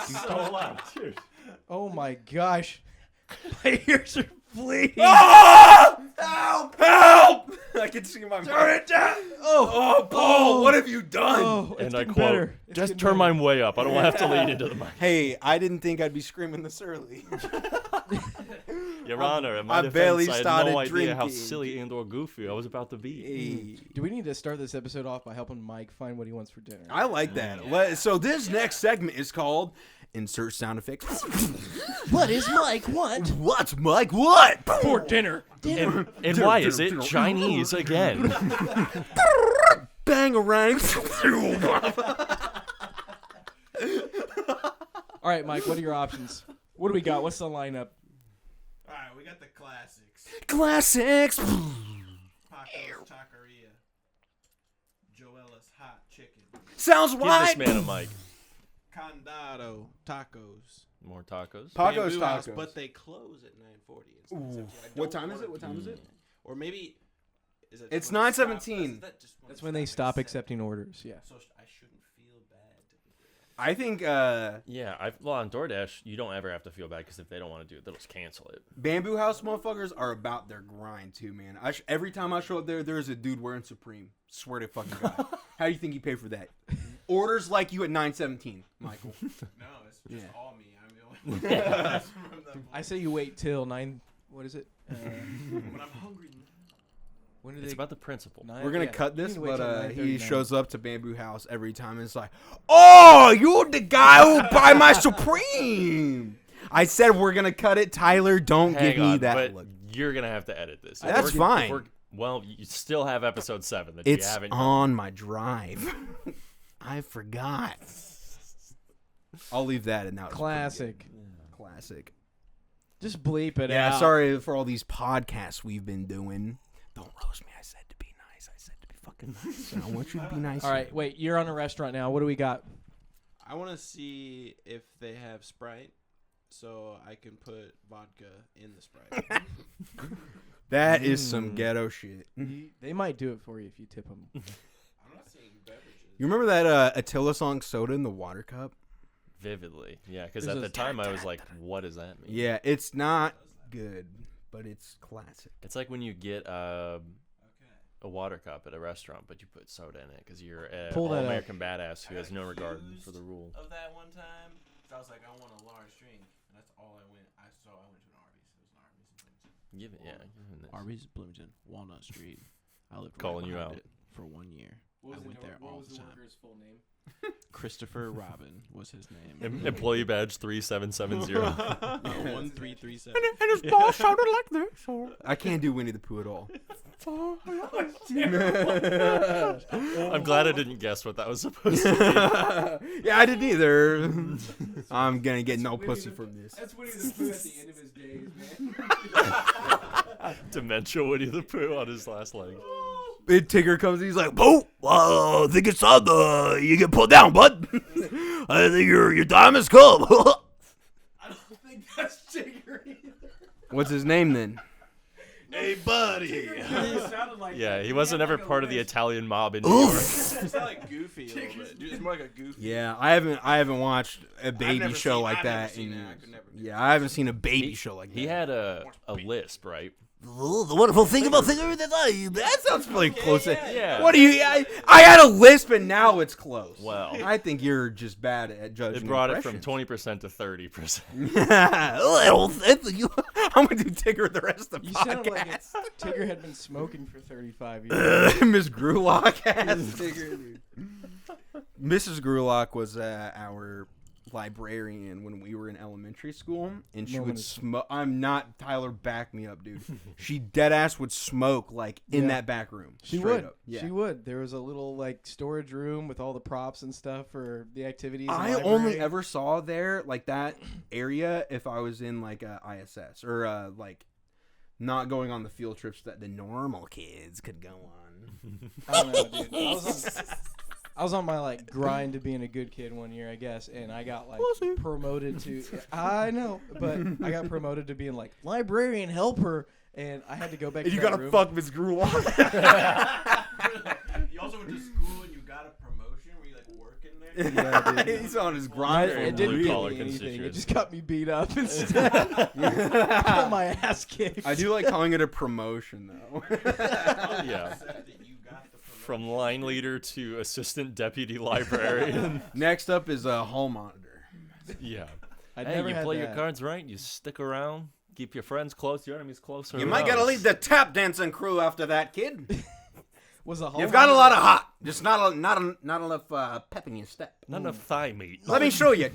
So loud. Cheers. Oh my gosh. My ears are bleeding. Ah! Help! Help! I can see my Turn it down. Oh, Paul, what have you done? Oh, it's And I getting quote, better. It's just getting turn better. mine way up. I don't have to lean into the mic. Hey, I didn't think I'd be screaming this early. Your Honor, in my I defense, barely I had started no idea how drinking. silly and or goofy I was about to be. Hey. Do we need to start this episode off by helping Mike find what he wants for dinner? I like that. So this next segment is called Insert Sound Effects. What is Mike want What's Mike? What? for dinner? And why is it Chinese again? Bangarang. All right, Mike, what are your options? What do we got? What's the lineup? All right, we got the classics. Classics. Paco's Taqueria. Joella's Hot Chicken. Sounds Give right. this man a mic. Condado Tacos. More tacos. Paco's Bamboo House, Tacos. but they close at 9:40. Ooh. What time is it? What time is it? Or maybe... Is it It's when it stops? 9:17. That's when they stop accepting orders. Yeah. So I shouldn't feel bad. I think Yeah, on DoorDash, you don't ever have to feel bad because if they don't want to do it, they'll just cancel it. Bamboo House motherfuckers are about their grind too, man. Every time I show up there's a dude wearing Supreme. Swear to fucking God. How do you think you pay for that? Orders like you at 9:17, Michael. No, it's just Yeah. all me. I'm the only one. From the- I say you wait till 9. What is it? when I'm hungry. When do It's they? about the principle. We're gonna cut you this, need to wait till but he 9:39. shows up to Bamboo House every time and it's like, "Oh, you the guy who buy my Supreme." I said we're gonna cut it. Tyler, don't Hang give me on, that but look. you're going to have to edit this. That's fine. Well, you still have episode 7 that It's you haven't. on my drive. I forgot. I'll leave that and now. Classic. Classic. Just bleep it Yeah, out. sorry for all these podcasts we've been doing. Don't roast me. I said to be nice. I said to be fucking nice. And I want you to be nice. All right, wait. You're on a restaurant now. What do we got? I want to see if they have Sprite, so I can put vodka in the Sprite. That is some ghetto shit. They might do it for you if you tip them. I'm not seeing beverages. You remember that Attila song "Soda in the Water Cup"? Vividly. Yeah, because There's at the a- time I was like, what does that mean? Yeah, it's not good, but it's classic. It's like when you get Okay. a water cup at a restaurant, but you put soda in it because you're an Pull that up. all-American badass who I has got no regard accused for the rule. Of that one time, so I was like, I want a large drink, and that's all I went. I went to an Arby's. It was an Arby's in Bloomington. Give it, yeah. Give it this. Arby's Bloomington, Walnut Street. I lived Calling you behind out. it for 1 year. I went there all the time. full name? Christopher Robin was his name. Employee badge 3770. 1337. And his boss shouted like this. I can't do Winnie the Pooh at all. I'm glad I didn't guess what that was supposed to Yeah, I didn't either. I'm gonna get no pussy from this. That's Winnie the Pooh at the end of his days, man. be. Dementia Winnie the Pooh on his last leg. Big Tigger comes, he's like, "Boo! I think it's time you get put down, bud. I think your time has come." I don't think that's Tigger either. What's his name then? Hey, buddy. It sounded like Yeah, that. he wasn't had ever like a part of the list. Italian mob in New York. It's not like Goofy a little bit. Dude, it's more like a Goofy. Yeah, I haven't watched a baby never show seen- like I've that. never seen in- it. I could never do yeah, I haven't seen a baby show like that. He had a lisp, right? The wonderful thing about that sounds really close. yeah. What do you? I had a lisp and now it's close. Well. I think you're just bad at judging. It brought it from impressions. 20% to 30%. I'm gonna do Tigger the rest of the You sound like podcast. Tigger had been smoking for 35 years. Miss Grulock has Tigger, dude. Mrs. Grulock was our librarian when we were in elementary school, and she would smoke. I'm not Tyler. Back me up, dude. She dead ass would smoke like in Yeah. that back room. She straight would. up. Yeah. She would. There was a little like storage room with all the props and stuff for the activities. in the I library. only ever saw there like that area if I was in like a ISS or like not going on the field trips that the normal kids could go on. I don't know, dude. I was on my like grind to being a good kid one year, I guess, and I got like promoted to. I know, but I got promoted to being like librarian helper, and I had to go back. And to you that gotta room. fuck Miss Grulock. You also went to school and you got a promotion. Were you like working there? Yeah, dude. He's on his grind. It didn't blue get collar me anything. It constituents. just got me beat up instead. Got my ass kicked. I do like calling it a promotion, though. Yeah. From line leader to assistant deputy librarian. Next up is a hall monitor. Yeah. I'd Hey, never you had play that. your cards right. You stick around. Keep your friends close. Your enemies closer. You might gotta lead the tap dancing crew after that, kid. Was a hall You've got a monitor- lot of hot, just not enough pep in your step. Not enough thigh meat. Let me show you.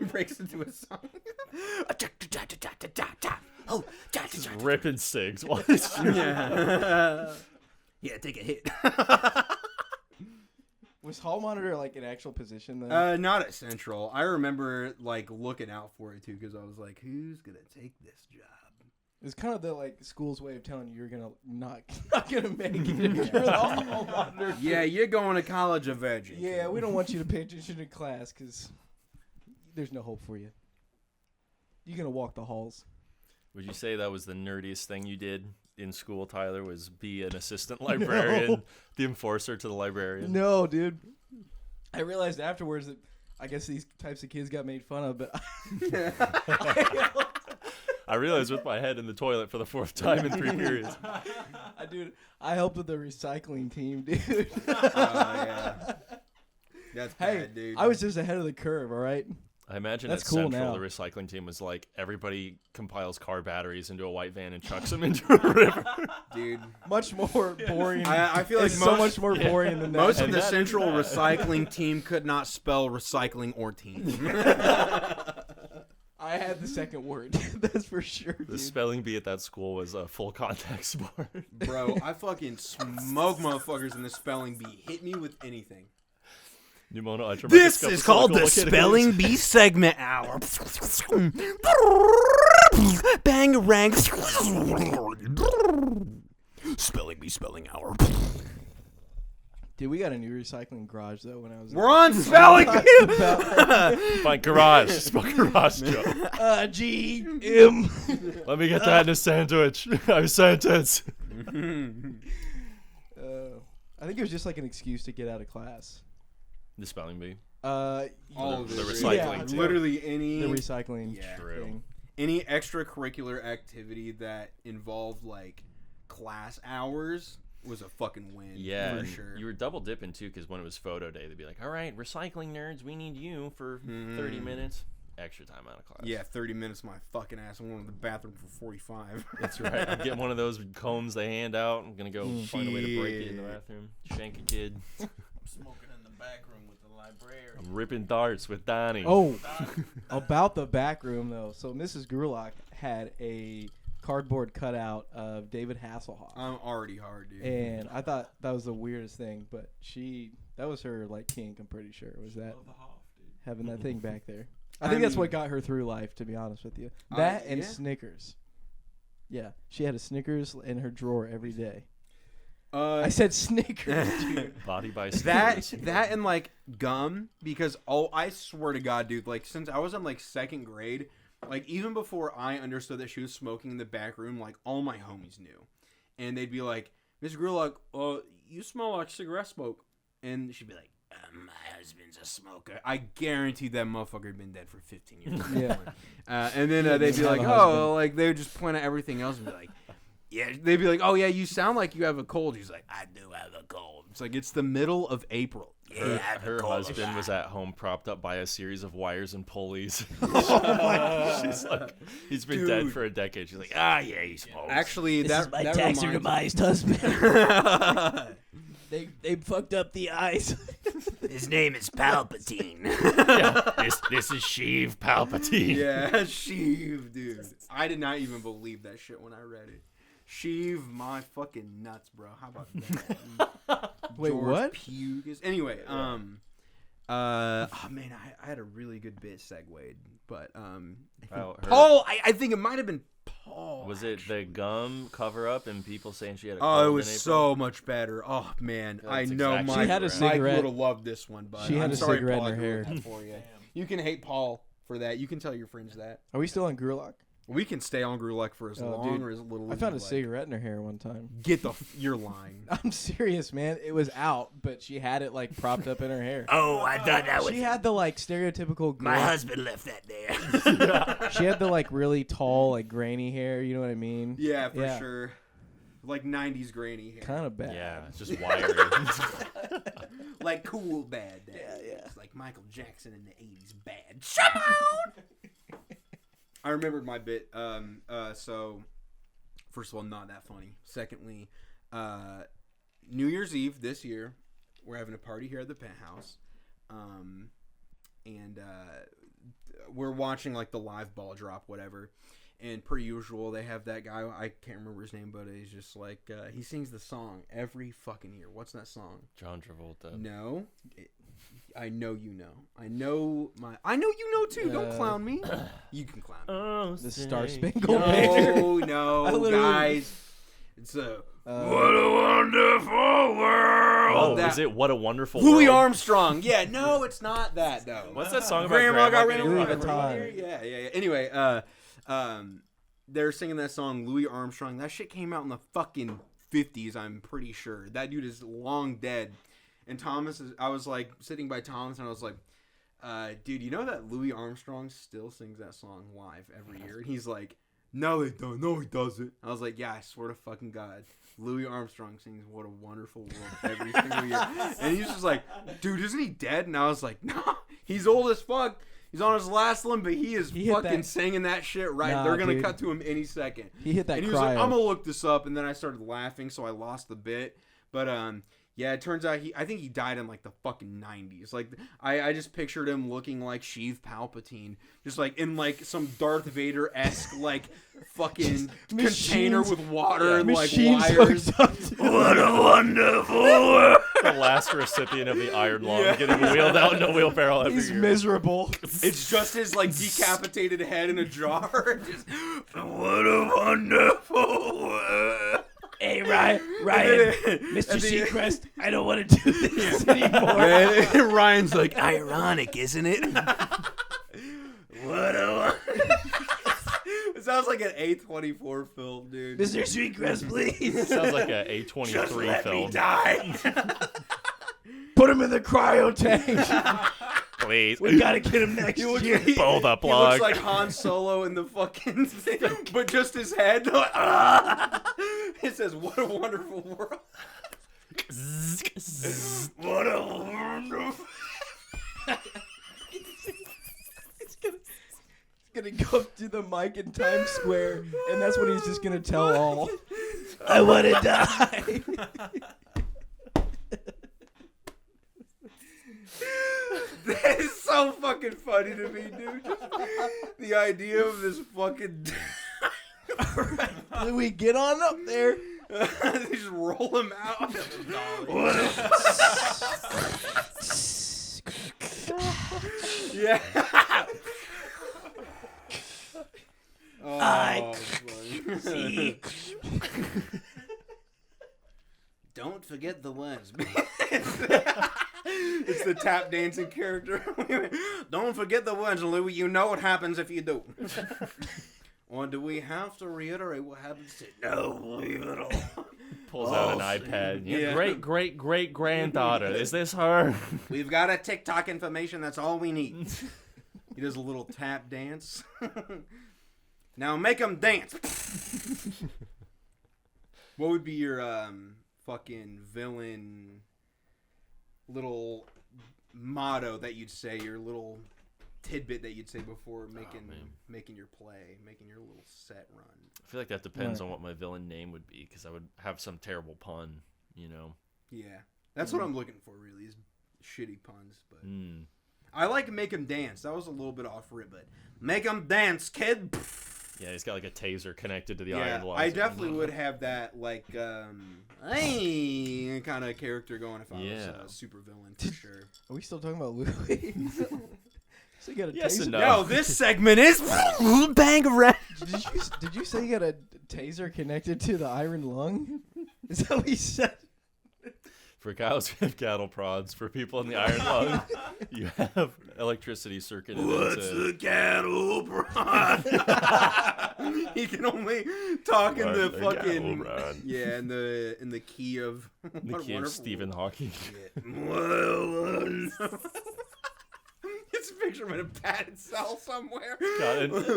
Breaks into a song. Oh, Ripping cigs. What? yeah. Yeah, take a hit. Was hall monitor like an actual position then? Not at Central. I remember like looking out for it too because I was like, who's gonna take this job? It's kind of the like school's way of telling you you're gonna not gonna make it if you're the hall monitor. Yeah, you're going to college eventually. Yeah, we don't want you to pay attention in class because there's no hope for you. You're gonna walk the halls. Would you say that was the nerdiest thing you did in school, Tyler? Was be an assistant librarian, the enforcer to the librarian? No, dude. I realized afterwards that I guess these types of kids got made fun of, but I realized with my head in the toilet for the 4th time in 3 periods. I helped with the recycling team, dude. Yeah. That's Hey, bad, dude. I was just ahead of the curve, all right? I imagine That's at cool Central, now. the recycling team was like, everybody compiles car batteries into a white van and chucks them into a river. dude. Much more boring. I feel like it's so much more boring than that. Most of And the that is Central bad. recycling team could not spell recycling or team. I had the second word. That's for sure, The dude. spelling bee at that school was a full contact sport. Bro, I fucking smoke motherfuckers in the spelling bee. Hit me with anything. Pneumono ultra This microscopic is called the located Spelling Bee segment hour. Bangarang. Spelling Bee spelling hour. Dude, we got a new recycling garage though when I was We're on spelling bee. Fine, garage. Spell garage joke. G-M. Let me get that in a sandwich. I'm sentence. I think it was just like an excuse to get out of class. The spelling bee. All The of this. recycling Yeah, too. Literally any The recycling Yeah. True. thing. any extracurricular activity that involved like class hours was a fucking win. Yeah, for and sure. you were double dipping too, because when it was photo day, they'd be like, "All right, recycling nerds, we need you for 30 minutes, extra time out of class." Yeah, 30 minutes my fucking ass. I'm going to the bathroom for 45. that's right. I'm getting one of those combs they hand out. I'm gonna go find a way to break it in the bathroom, shank a kid. Smoking in the back room with the librarian. I'm ripping darts with Donnie. Oh, about the back room though. So Mrs. Grulock had a cardboard cutout of David Hasselhoff, I'm already hard, dude. and I thought that was the weirdest thing. But that was her like kink. I'm pretty sure was that Love the Hoff, dude. having that thing back there. I I think that's mean- what got her through life. To be honest with you, that and yeah. Snickers. Yeah, she had a Snickers in her drawer every day. Uh, I said Snickers, dude. Body by that Snickers. that and like gum because I swear to God, dude, like since I was in like 2nd grade, like even before I understood that she was smoking in the back room, like all my homies knew, and they'd be like, "Miss Grulock, you smell like cigarette smoke," and she'd be like, "My husband's a smoker." I guarantee that motherfucker had been dead for 15 years. Yeah. And then they'd be have like, a "Oh," husband. like they would just point at everything else and be like, "Yeah." They'd be like, "Oh yeah, you sound like you have a cold." He's like, "I do have a cold." It's like it's the middle of April. Yeah, I have a Her cold. husband was at home propped up by a series of wires and pulleys. She's like, he's been dead Dude. for a decade. She's like, yeah, he smokes. Actually, that reminds husband. They fucked up the eyes. His name is Palpatine. Yeah, this is Sheev Palpatine. Yeah, Sheev, dude. I did not even believe that shit when I read it. Sheev, my fucking nuts, bro. How about that? Wait, George what? Pugas. Anyway, oh man, I had a really good bit segued, but I think Oh, her- Paul. I think it might have been Paul. Was it the gum cover up and people saying she had a Oh, cold it in was April? so much better. Oh man, That's I know exactly Mike. She had a Mike cigarette. would have loved this one, but She had I'm a sorry, cigarette Paul, in her I ruined hair. that for you. You can hate Paul for that. You can tell your friends that. Are we still on Grulock? We can stay on Grulak for as long dude, or as little. I as found you a like. cigarette in her hair one time. You're lying. I'm serious, man. It was out, but she had it like propped up in her hair. Oh, I thought that was. She had the like stereotypical. My husband left that there. She had the like really tall, like grainy hair. You know what I mean? Yeah, for sure. Like 90s grainy hair. Kind of bad. Yeah, it's just wiry. Like cool bad. Yeah. It's like Michael Jackson in the 80s bad. Shut up! I remembered my bit. So, first of all, not that funny. Secondly, New Year's Eve this year, we're having a party here at the penthouse. And we're watching like the live ball drop, whatever. And per usual, they have that guy. I can't remember his name, but he's just like he sings the song every fucking year. What's that song? John Travolta. No, I know you know. I know you know too. Don't clown me. You can clown me. Oh, The say Star Spangled Banner. No, I literally- guys. It's a What a wonderful world. Oh, that- is it What a Wonderful Louis World? Armstrong. Yeah, no, it's not that though. What's that song about? Grandma got rid getting of Louis Louis Vuitton. Yeah. Anyway, they're singing that song, Louis Armstrong. That shit came out in the fucking 50s, I'm pretty sure. That dude is long dead. And I was like sitting by Thomas and I was like, dude, you know that Louis Armstrong still sings that song live every year? And he's like, no, they don't. No, he doesn't. I was like, yeah, I swear to fucking God. Louis Armstrong sings What a Wonderful World every single year. And he's just like, dude, isn't he dead? And I was like, no, he's old as fuck. He's on his last limb, but he is He hit fucking that- singing that shit right. Nah, They're going to dude. cut to him any second. He hit that And he was like, cryo. I'm going to look this up. And then I started laughing, so I lost the bit. But, yeah, it turns out I think he died in like the fucking 90s. Like I just pictured him looking like Sheev Palpatine, just like in like some Darth Vader-esque like fucking container machines- with water and like Machines wires. hooked up to What a wonderful world. The last recipient of the Iron Lung getting wheeled out in a wheelbarrow every He's uh, year. miserable. It's just his like decapitated head in a jar. Just, What a wonderful world. Hey, Ryan, Mr. Seacrest, I don't want to do this anymore. and Ryan's like, ironic, isn't it? What a It sounds like an A24 film, dude. Mr. Seacrest, please. Sounds like a A23 Just let me film. die. Put him in the cryo tank. Please. We gotta get him next He looks- year. he- Pull the He looks plug. like Han Solo in the fucking thing, but just his head. It says, "What a wonderful world." What a wonderful. He's gonna go up to the mic in Times Square, and that's what he's just gonna tell all. I want to die. That is so fucking funny to me, dude. Just the idea of this fucking. Louis, get on up there. They just roll him out. Yeah. Oh, I funny. see. Don't forget the ones, man. It's the tap dancing character. Don't forget the ones, Louis. You know what happens if you do. Or do we have to reiterate what happens to No, leave it all. Pulls out an iPad. Yeah. Your great granddaughter. Is this her? We've got a TikTok information. That's all we need. He does a little tap dance. Now make them dance. What would be your fucking villain little motto that you'd say? Your little tidbit that you'd say before making your play, making your little set run. I feel like that depends on what my villain name would be, because I would have some terrible pun, you know. Yeah, that's what I'm looking for. Really, is shitty puns. But Mm. I like make him dance. That was a little bit off rip, but make him dance, kid. Yeah, he's got like a taser connected to the Yeah, iron lung. I definitely would have that like hey kind of character going if I was Yeah. a super villain for sure. Are we still talking about Louis? So you got a Yes taser? and no. No, this segment is bang around. Did you say you got a taser connected to the iron lung? Is that what you said? For cows, we have cattle prods. For people in the iron lung, you have electricity circuited What's into... the cattle prod? He can only talk in the What's the fucking cattle prod? yeah, in the key of The what a key of wonderful- Stephen Hawking. Well, It's a picture of him in a padded cell somewhere.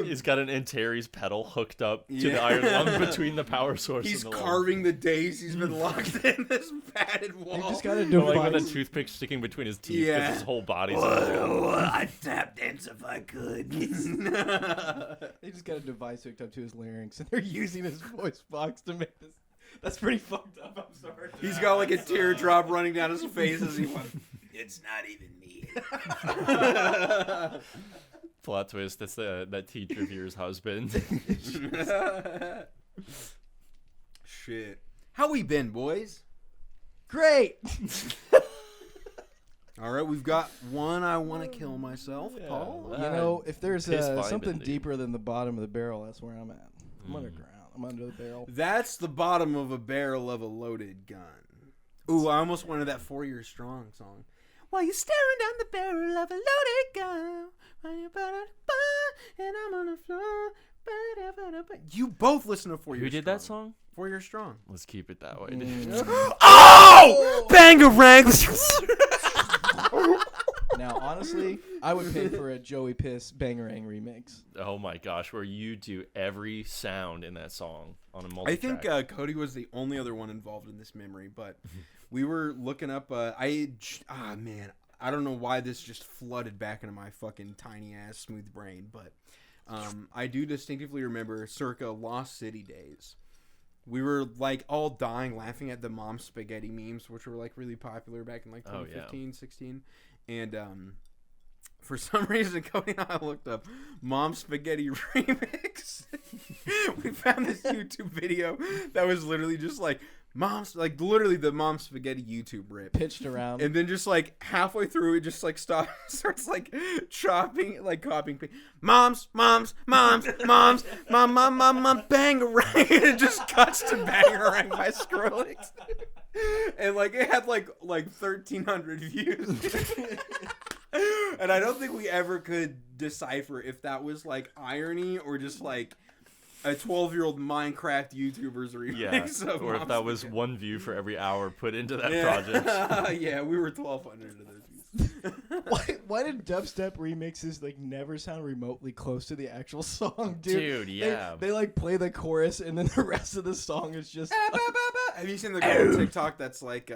He's got an Antares pedal hooked up to the Yeah. iron lung between the power source He's and the lung. carving the days he's been locked in this padded wall. You just gotta But, like with a device. toothpick sticking between his teeth because Yeah. his whole body's I'd tap dance if I could. They just got a device hooked up to his larynx, and they're using his voice box to make this. That's pretty fucked up. I'm sorry. He's got like a teardrop running down his face as he went. It's not even me. plot twist. That's that teacher of yours husband. Shit. How we been, boys? Great. All right, we've got one. I want to kill myself, Yeah. Paul. You know, if there's Piss vibing, something dude. deeper than the bottom of the barrel, that's where I'm at. I'm underground. I'm under the barrel. That's the bottom of a barrel of a loaded gun. Ooh, I almost wanted that 4 Year Strong song. While you're staring down the barrel of a loaded gun, and I'm on the floor. You both listen to 4 Year Who did that song? 4 Year Strong. Let's keep it that way. dude. Oh! Bangarang! Now, honestly, I would pay for a Joey Piss Bangarang remix. Oh my gosh, where you do every sound in that song on a I multi-track. think Cody was the only other one involved in this memory, but we were looking up. Man, I don't know why this just flooded back into my fucking tiny ass smooth brain, but I do distinctively remember circa Lost City days. We were like all dying laughing at the mom spaghetti memes, which were like really popular back in like 2015, 16. And for some reason, Cody and I looked up Mom Spaghetti Remix. We found this YouTube video that was literally just like literally the Mom Spaghetti YouTube rip. Pitched around. And then just like halfway through it just like starts like chopping, like copying moms, mom, bangarang. And it just cuts to Bangarang by Skrillex. And like it had like 1,300 views. And I don't think we ever could decipher if that was like irony or just like a 12-year-old Minecraft YouTuber's remix of or if Mom's that was Spaghetti. one view for every hour put into that project. Yeah, we were 1,200 of those views. Why did dubstep remixes like never sound remotely close to the actual song, dude? Dude, yeah. They like play the chorus and then the rest of the song is just. Have you seen the girl on TikTok that's like,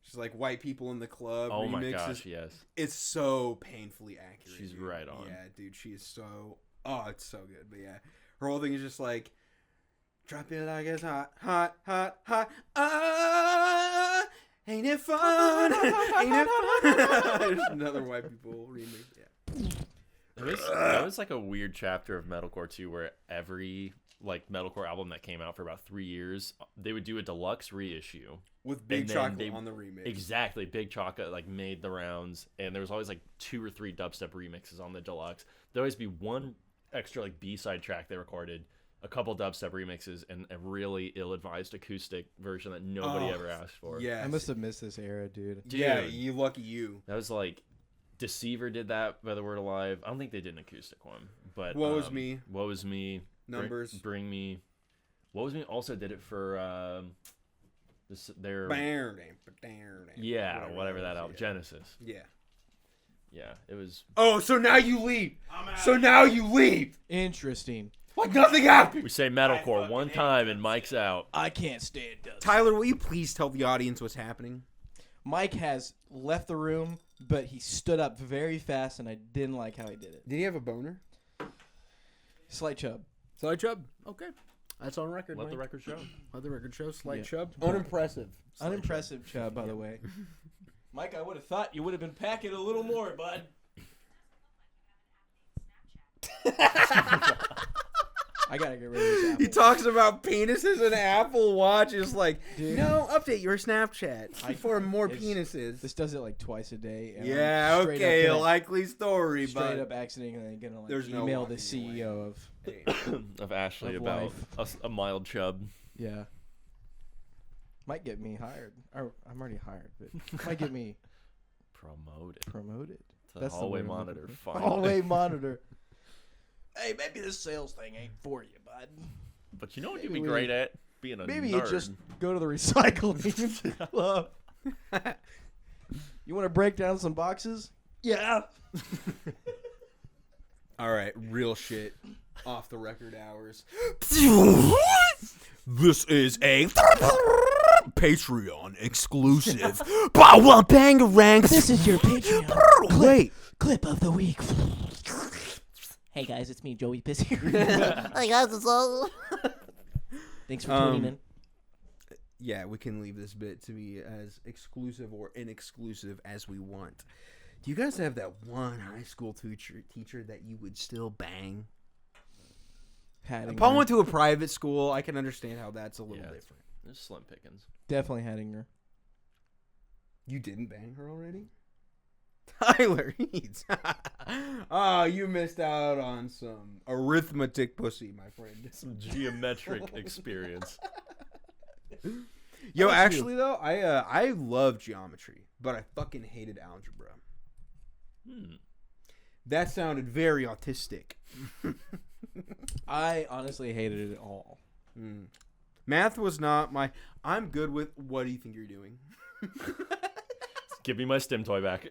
she's like white people in the club Oh remixes? my gosh, yes. It's so painfully accurate. She's dude. right on. Yeah, dude, she is so. Oh, it's so good. But yeah, her whole thing is just like, drop it like it's hot, hot, hot, hot. Ain't it fun? Ain't it fun? There's another white people remix. Yeah. That was like a weird chapter of metalcore too, where every like metalcore album that came out for about 3 years, they would do a deluxe reissue. With Big And then Chocolate they- on the remix. Exactly, Big Chocolate like made the rounds, and there was always like 2 or 3 dubstep remixes on the deluxe. There'd always be one extra like B-side track they recorded, a couple dubstep remixes, and a really ill-advised acoustic version that nobody Oh, ever asked for. Yeah. I must have missed this era, dude. Yeah, Dude. you lucky you. That was like Deceiver did that by the Word Alive. I don't think they did an acoustic one, but Woe Is Me. Woe Is Me. Numbers. Bring Me. Woe Is Me also did it for their whatever that album, Genesis. Yeah. Yeah, it was. Oh, so now you leave. So now you leave. Interesting. Like nothing happened. We say metalcore one time and Mike's out. I can't stand dubstep. Tyler, will you please tell the audience what's happening? Mike has left the room, but he stood up very fast, and I didn't like how he did it. Did he have a boner? Slight chub. Slight chub. Okay. That's on record. Let the Mike. record show. Let the record show. Slight Yeah. chub. Unimpressive. Unimpressive chub, by the way. Mike, I would have thought you would have been packing a little more, bud. I gotta get rid of this apple. He talks about penises and Apple Watch. Is like, Dude. no, update your Snapchat for more it's- penises. This does it like twice a day. And Yeah, I'm straight okay, up gonna- likely story, Straight but up accidentally gonna like There's no email the walking away. CEO of Of Ashley Of about life. a mild chub. yeah. Might get me hired. Or I'm already hired, but might get me promoted. The That's the hallway word I'm looking monitor. for. Finally. Hallway monitor. Hey, maybe this sales thing ain't for you, bud. But you know what you'd Maybe be we- great at? Being a Maybe nerd. you just go to the recycling club. You want to break down some boxes? Yeah. All right, real shit. Off the record hours. This is a Patreon exclusive. Bangarang. This is your Patreon Wait. clip of the week. Hey guys, it's me, Joey Piss here. Hey guys, it's all. Thanks for tuning in. Yeah, we can leave this bit to be as exclusive or inexclusive as we want. Do you guys have that one high school teacher that you would still bang? If I went to a private school, I can understand how that's a little different. There's slim pickings. Definitely Hattinger. You didn't bang her already? Tyler Heats. Oh, you missed out on some arithmetic pussy, my friend. Some geometric experience. Yo, actually though, I love geometry, but I fucking hated algebra. That sounded very autistic. I honestly hated it all. Math was not my. I'm good with. What do you think you're doing? Give me my stem toy back.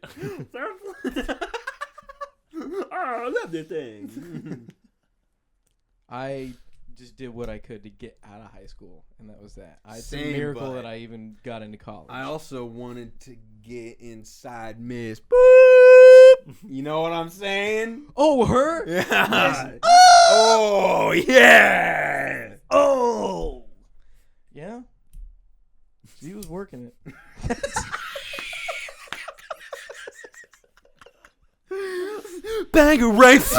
I love this thing. I just did what I could to get out of high school, and that was that. It's a Same, miracle bud. that I even got into college. I also wanted to get inside Miss Boop. You know what I'm saying? Oh, her? Yeah. Oh yeah. Oh. Yeah. She was working it. Banger race.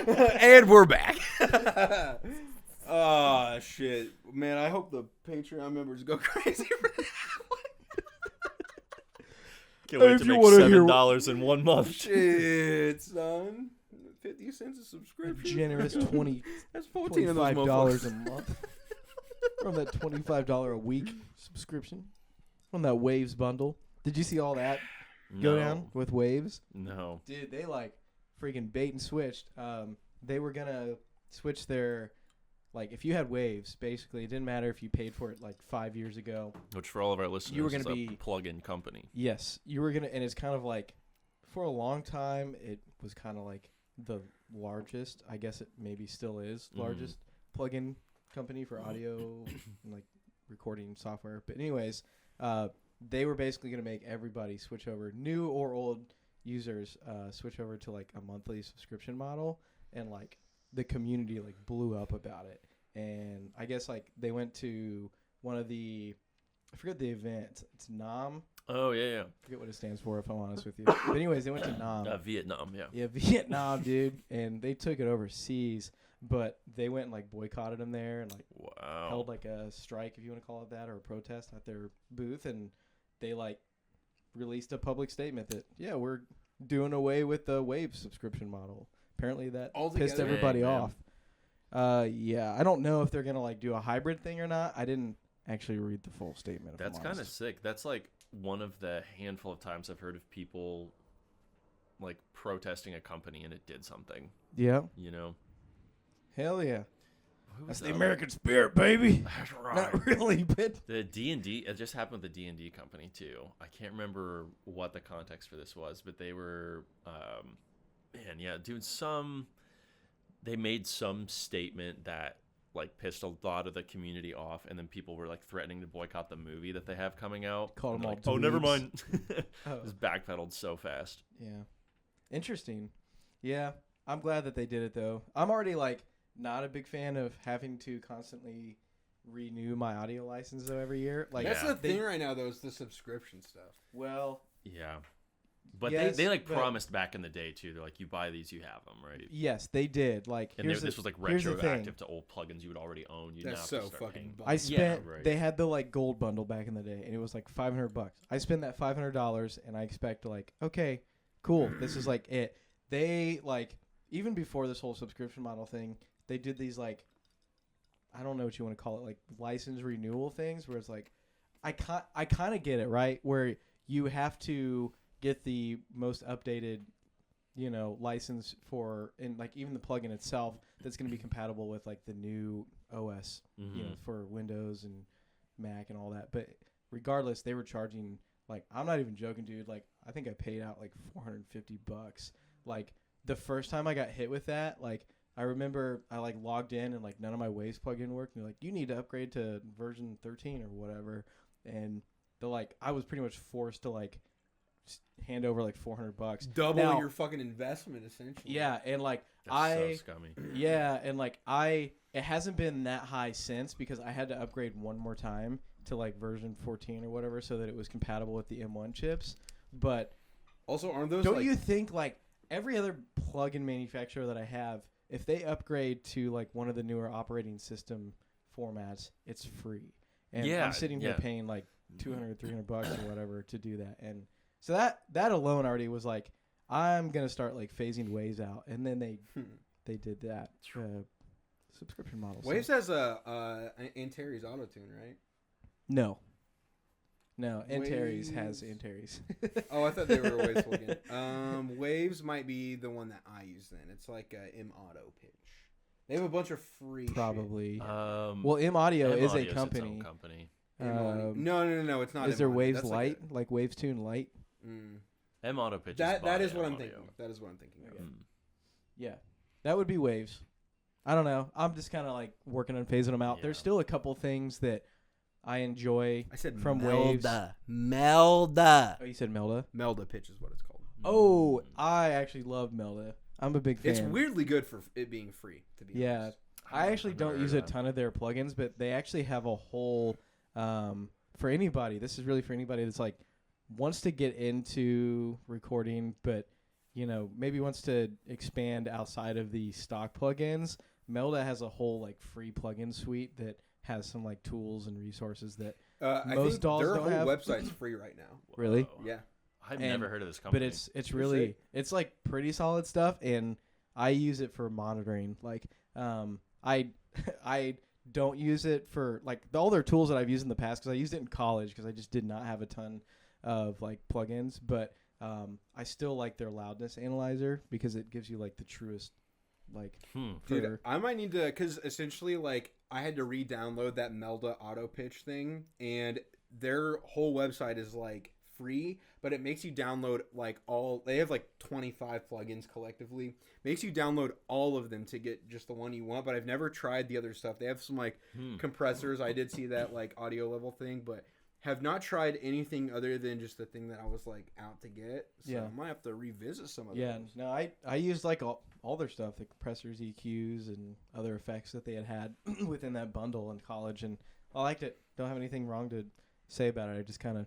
And we're back. Oh shit, man! I hope the Patreon members go crazy for that one. Can't wait If to you make wanna hear- $7 in 1 month. Shit, son. 50 cents a subscription. Generous 20 That's 14 of those $25 motherfuckers. a month. From that $25 a week subscription. From that Waves bundle. Did you see all that go down with Waves? No. Dude, they like freaking bait and switched. They were gonna switch their, like, if you had Waves, basically, it didn't matter if you paid for it like 5 years ago. Which for all of our listeners You were gonna is a be- plug-in company. Yes, you were gonna, and it's kind of like, for a long time, it was kind of like the largest. I guess it maybe still is largest plug-in company for audio and like recording software. But anyways, they were basically gonna make everybody switch over, new or old users, switch over to like a monthly subscription model, and like the community like blew up about it. And I guess like they went to one of the, I forget the event. It's NAM. Oh, yeah. I forget what it stands for, if I'm honest with you. But anyways, they went to NAM. Vietnam, yeah. Yeah, Vietnam, dude. And they took it overseas, but they went and like boycotted them there and like Wow. held like a strike, if you want to call it that, or a protest at their booth. And they like released a public statement that, yeah, we're doing away with the Wave subscription model. Apparently that Altogether? pissed everybody Dang, off. Yeah, I don't know if they're going to like do a hybrid thing or not. I didn't actually read the full statement. That's kind of sick. That's like one of the handful of times I've heard of people like protesting a company and it did something, Yeah. you know? Hell yeah. Who That's was the that? American spirit, baby. That's right. Not really, but The D&D, it just happened with the D&D company too. I can't remember what the context for this was, but they were, they made some statement that like pissed a lot of the community off, and then people were like threatening to boycott the movie that they have coming out. Called And them like, all oh, never dweebs. mind. Oh. Just backpedaled so fast. yeah. Interesting. Yeah. I'm glad that they did it though. I'm already like not a big fan of having to constantly renew my audio license though every year. Like That's Yeah. the thing right now, though, is the subscription stuff. well, Yeah. But yes, they like but- promised back in the day too. They're like, you buy these, you have them, right? yes, they did. Like And here's this was like here's the thing. retroactive to old plugins you would already own. You That's now have so to start fucking paying. bum. I spent. right. They had the like gold bundle back in the day, and it was like $500. I spent that $500, and I expect like, okay, cool, this is like it. They like even before this whole subscription model thing, they did these like I don't know what you want to call it, like license renewal things, where it's like I kind of get it, right? Where you have to get the most updated, license for, and like even the plugin itself that's going to be compatible with like the new OS, for Windows and Mac and all that. But regardless, they were charging, like, I'm not even joking, dude. Like, I think I paid out like $450. Like, the first time I got hit with that, like, I remember I like logged in and like none of my Waves plugin worked. And they're like, you need to upgrade to version 13 or whatever. And I was pretty much forced to like hand over like $400. Double now, your fucking investment, essentially. Yeah, and like That's so scummy. Yeah, and like it hasn't been that high since, because I had to upgrade one more time to like version 14 or whatever so that it was compatible with the M1 chips. But also, aren't those? Don't you think like every other plugin manufacturer that I have, if they upgrade to like one of the newer operating system formats, it's free. And Yeah, I'm sitting here yeah. paying like $200, $300 or whatever to do that. And so that alone already was like, I'm gonna start like phasing Waves out, and then they did that subscription model. Waves has a Antares auto tune, right? No, Antares Waves. has Antares. Oh, I thought they were a Waves plugin. Waves might be the one that I use. Then it's like a M Auto pitch. They have a bunch of free. Probably. Shit. Well, M Audio is a Audio's its company. own company. No, it's not. Is there M Audio. Waves That's Lite, like Waves Tune Lite? M Auto pitches. That is what M I'm Audio. thinking. That is what I'm thinking of. Okay. Yeah, that would be Waves. I don't know. I'm just kind of like working on phasing them out. Yeah. There's still a couple things that I enjoy. I said from Melda. Waves. Melda. Oh, you said Melda? Melda pitch is what it's called. Oh, I actually love Melda. I'm a big fan. It's weirdly good for it being free, to be Yeah. honest. I actually I've never don't heard use of a that. ton of their plugins, but they actually have a whole for anybody. This is really for anybody that's like wants to get into recording, but maybe wants to expand outside of the stock plugins. Melda has a whole like free plugin suite that has some like tools and resources that I most think dolls their don't whole have. website's free right now. Really? Whoa. Yeah. I've And- never heard of this company. but it's really it's like pretty solid stuff, and I use it for monitoring. Like I don't use it for like all their tools that I've used in the past, because I used it in college because I just did not have a ton of like plugins, but I still like their loudness analyzer because it gives you like the truest like Dude, for- I might need to, because essentially, like, I had to re-download that Melda auto pitch thing, and their whole website is like free, but it makes you download like they have like 25 plugins collectively. Makes you download all of them to get just the one you want, but I've never tried the other stuff. They have some like compressors. I did see that like audio level thing, but have not tried anything other than just the thing that I was like out to get. So Yeah. I might have to revisit some of yeah. those. No, I used like all their stuff, the compressors, EQs, and other effects that they had within that bundle in college, and I liked it. Don't have anything wrong to say about it. I just kind of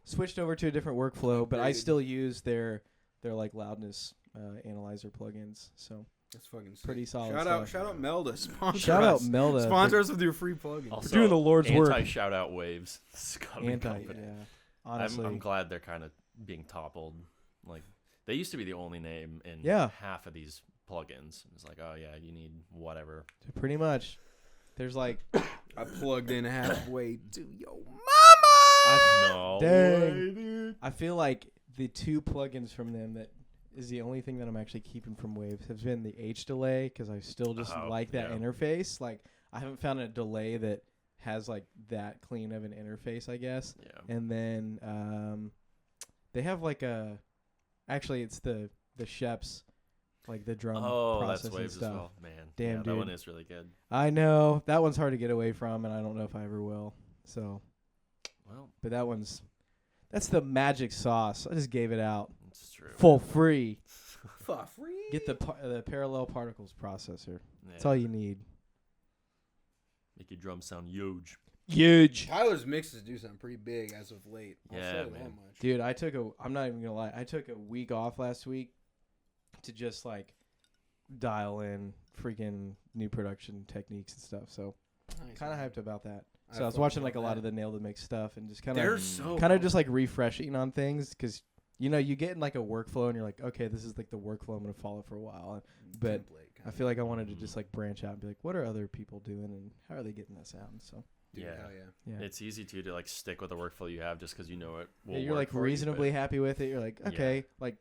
switched over to a different workflow, but I Upgraded. still use their like loudness analyzer plugins. So That's fucking sick. pretty solid Shout stuff. out Melda. Sponsor Shout out us. Melda. Sponsor us with your free plugin. Also, doing the Lord's work. Anti-shout out Waves. Scummy company. Yeah. Honestly, I'm glad they're kind of being toppled. Like, they used to be the only name in Yeah. half of these plugins. It's like, oh yeah, you need whatever. pretty much. There's like I plugged in halfway to your No Dang. way, dude. I feel like the two plugins from them that is the only thing that I'm actually keeping from Waves has been the H delay, because I still just Oh, like that yeah. interface. Like, I haven't found a delay that has like that clean of an interface, I guess. Yeah. And then they have like actually it's the Sheps, like the drum Oh, that's processing Waves stuff. as well. Man. Damn, yeah, dude. that one is really good. I know that one's hard to get away from, and I don't know if I ever will. So, Well, but that's the magic sauce. I just gave it out it's true. for free. for free. Get the parallel particles processor. Yeah. That's all you need. Make your drums sound huge. Huge. Tyler's mixes do something pretty big as of late. I'll Yeah, say that man. much. Dude, I'm not even gonna lie. I took a week off last week to just like dial in freaking new production techniques and stuff. So Nice, kind of man. hyped about that. I So I was fucking watching like a love lot that. of the Nail to Mix stuff and just kind They're of so just like refreshing on things, because you get in like a workflow and you're like, okay, this is like the workflow I'm gonna follow for a while. But template, I feel like I wanted to just like branch out and be like, what are other people doing and how are they getting that sound? So Dude, Yeah. hell yeah. It's easy to like stick with the workflow you have just because you know it will you're work like for reasonably you, happy with it. You're like, okay, like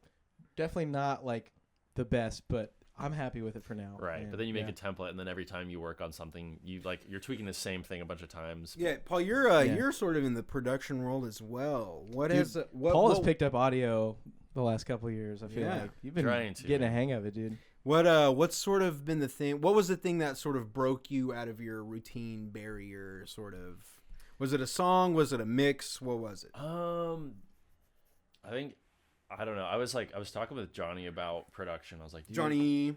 definitely not like the best, but I'm happy with it for now. but, right. And, But then you make yeah. a template, and then every time you work on something, you're tweaking the same thing a bunch of times. Yeah, Paul, you're sort of in the production world as well. What Dude, has Paul has picked up audio the last couple of years. I feel Yeah. like you've been Trying to. getting a hang of it, dude. what's sort of been the thing? What was the thing that sort of broke you out of your routine barrier? Sort of, was it a song? Was it a mix? What was it? I think I don't know. I was talking with Johnny about production. I was like, dude, Johnny.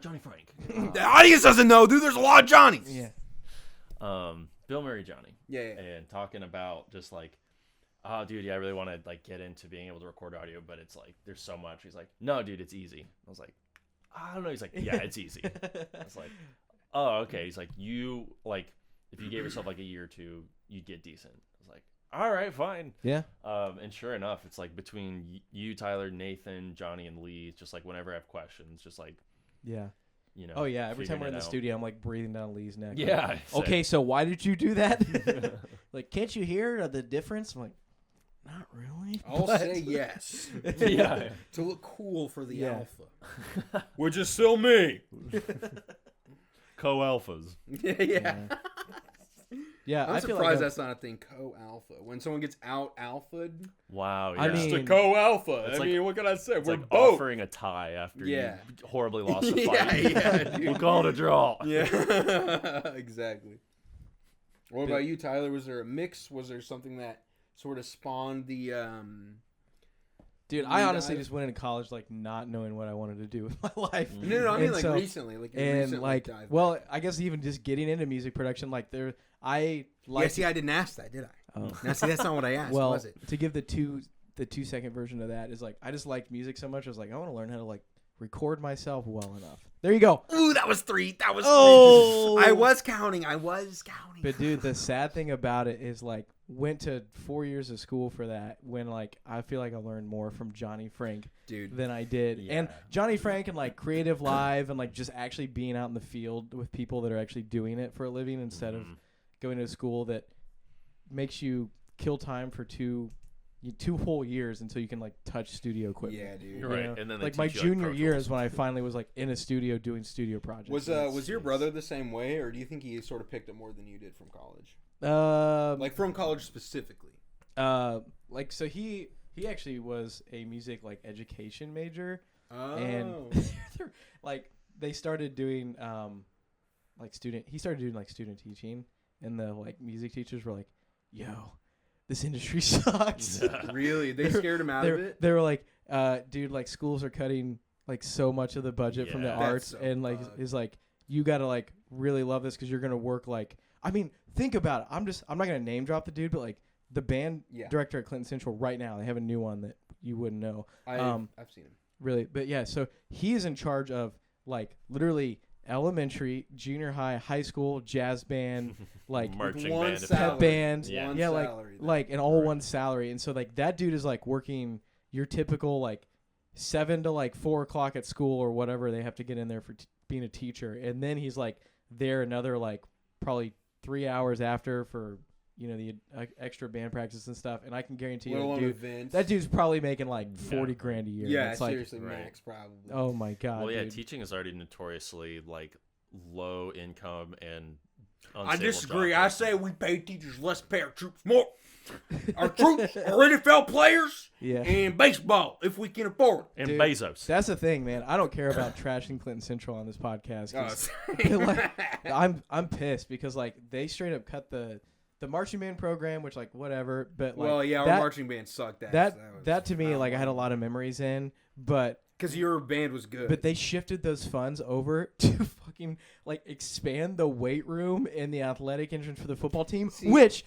Johnny Frank. The audience doesn't know, dude. There's a lot of Johnnies. Yeah. Yeah. Bill Murray Johnny. Yeah. And talking about just like, oh, dude, yeah, I really want to like get into being able to record audio, but it's like there's so much. He's like, no, dude, it's easy. I was like, I don't know. He's like, yeah, it's easy. I was like, oh, okay. He's like, you like if you gave yourself like a year or two, you'd get decent. I was like, all right, fine. Yeah. And sure enough, it's like between you, Tyler, Nathan, Johnny, and Lee, just like whenever I have questions, just like, Yeah. you know. Oh yeah. Every time figuring we're in it the out. studio, I'm like breathing down Lee's neck. Yeah. Like, okay, so why did you do that? Like, can't you hear the difference? I'm like, not really. I'll but- say yes. Yeah. To look cool for the Yeah. alpha. Which is still me. Co-alphas. Yeah. Yeah. Yeah, I'm I feel surprised like that's not a thing. Co-alpha. When someone gets out alpha'd. Wow. Yeah. I mean- co-alpha. It's like- what can I say? it's like offering a tie after Yeah. you horribly lost the Yeah, fight. yeah, dude. We'll call it a draw. Yeah. Exactly. What about you, Tyler? Was there a mix? Was there something that sort of spawned the Dude, I You honestly dive- just went into college like not knowing what I wanted to do with my life. No, I mean And like so- recently, like And recent, like, dive well, back. I guess even just getting into music production, like I Yeah, like. see, I didn't ask that, did I? Oh. Now, see, that's not what I asked, Well, was it? to give the 2-second version of that is like I just liked music so much. I was like, I want to learn how to like record myself well enough. There you go. Ooh, that was 3. That was Oh! 3. I was counting. But dude, the sad thing about it is like went to 4 years of school for that when like I feel like I learned more from Johnny Frank dude. than I did. And Yeah. Johnny Frank and like Creative Live and like just actually being out in the field with people that are actually doing it for a living instead of going to a school that makes you kill time for two whole years until you can like touch studio equipment. Yeah, dude. You're right. You know? And then they like my teach you, junior Pro year Tools. is when I finally was like in a studio doing studio projects. Was your brother the same way, or do you think he sort of picked up more than you did from college? like Like from college specifically? like so he actually was a music like education major. Oh. And like they started doing he started doing like student teaching, and the like music teachers were like, yo, this industry sucks. Really? They scared him out of it? They were like, dude, like schools are cutting like so much of the budget from the Yeah. arts, That's so and like fucked. is like you gotta like really love this because you're gonna work like, I mean, think about it. I'm not gonna name drop the dude, but like the band Yeah. director at Clinton Central right now, they have a new one that you wouldn't know. I've seen him. Really, but yeah, so he's in charge of like literally elementary, junior high, high school, jazz band, like marching one band. salary. pep band, Yeah. One yeah, salary, like an all one salary, and so like that dude is like working your typical like 7 to like 4 o'clock at school or whatever they have to get in there for being a teacher, and then he's like there another like probably 3 hours after for the extra band practice and stuff, and I can guarantee Let you, alone dude, events. that dude's probably making like 40 Yeah. grand a year. Yeah, it's like, seriously, Right. max probably. oh my god, Well, yeah, dude. teaching is already notoriously like low income and I unstable disagree. job. I say we pay teachers less, pay our troops more. Our troops are NFL players Yeah. and baseball if we can afford it. and Dude, Bezos. That's the thing, man. I don't care about trashing Clinton Central on this podcast. 'Cause Oh, I'm pissed because like they straight up cut the marching band program, which like whatever. But like, well, yeah, our that, marching band sucked ass. that to me like I had a lot of memories in, but because your band was good. but they shifted those funds over to fucking like expand the weight room and the athletic entrance for the football team, See- which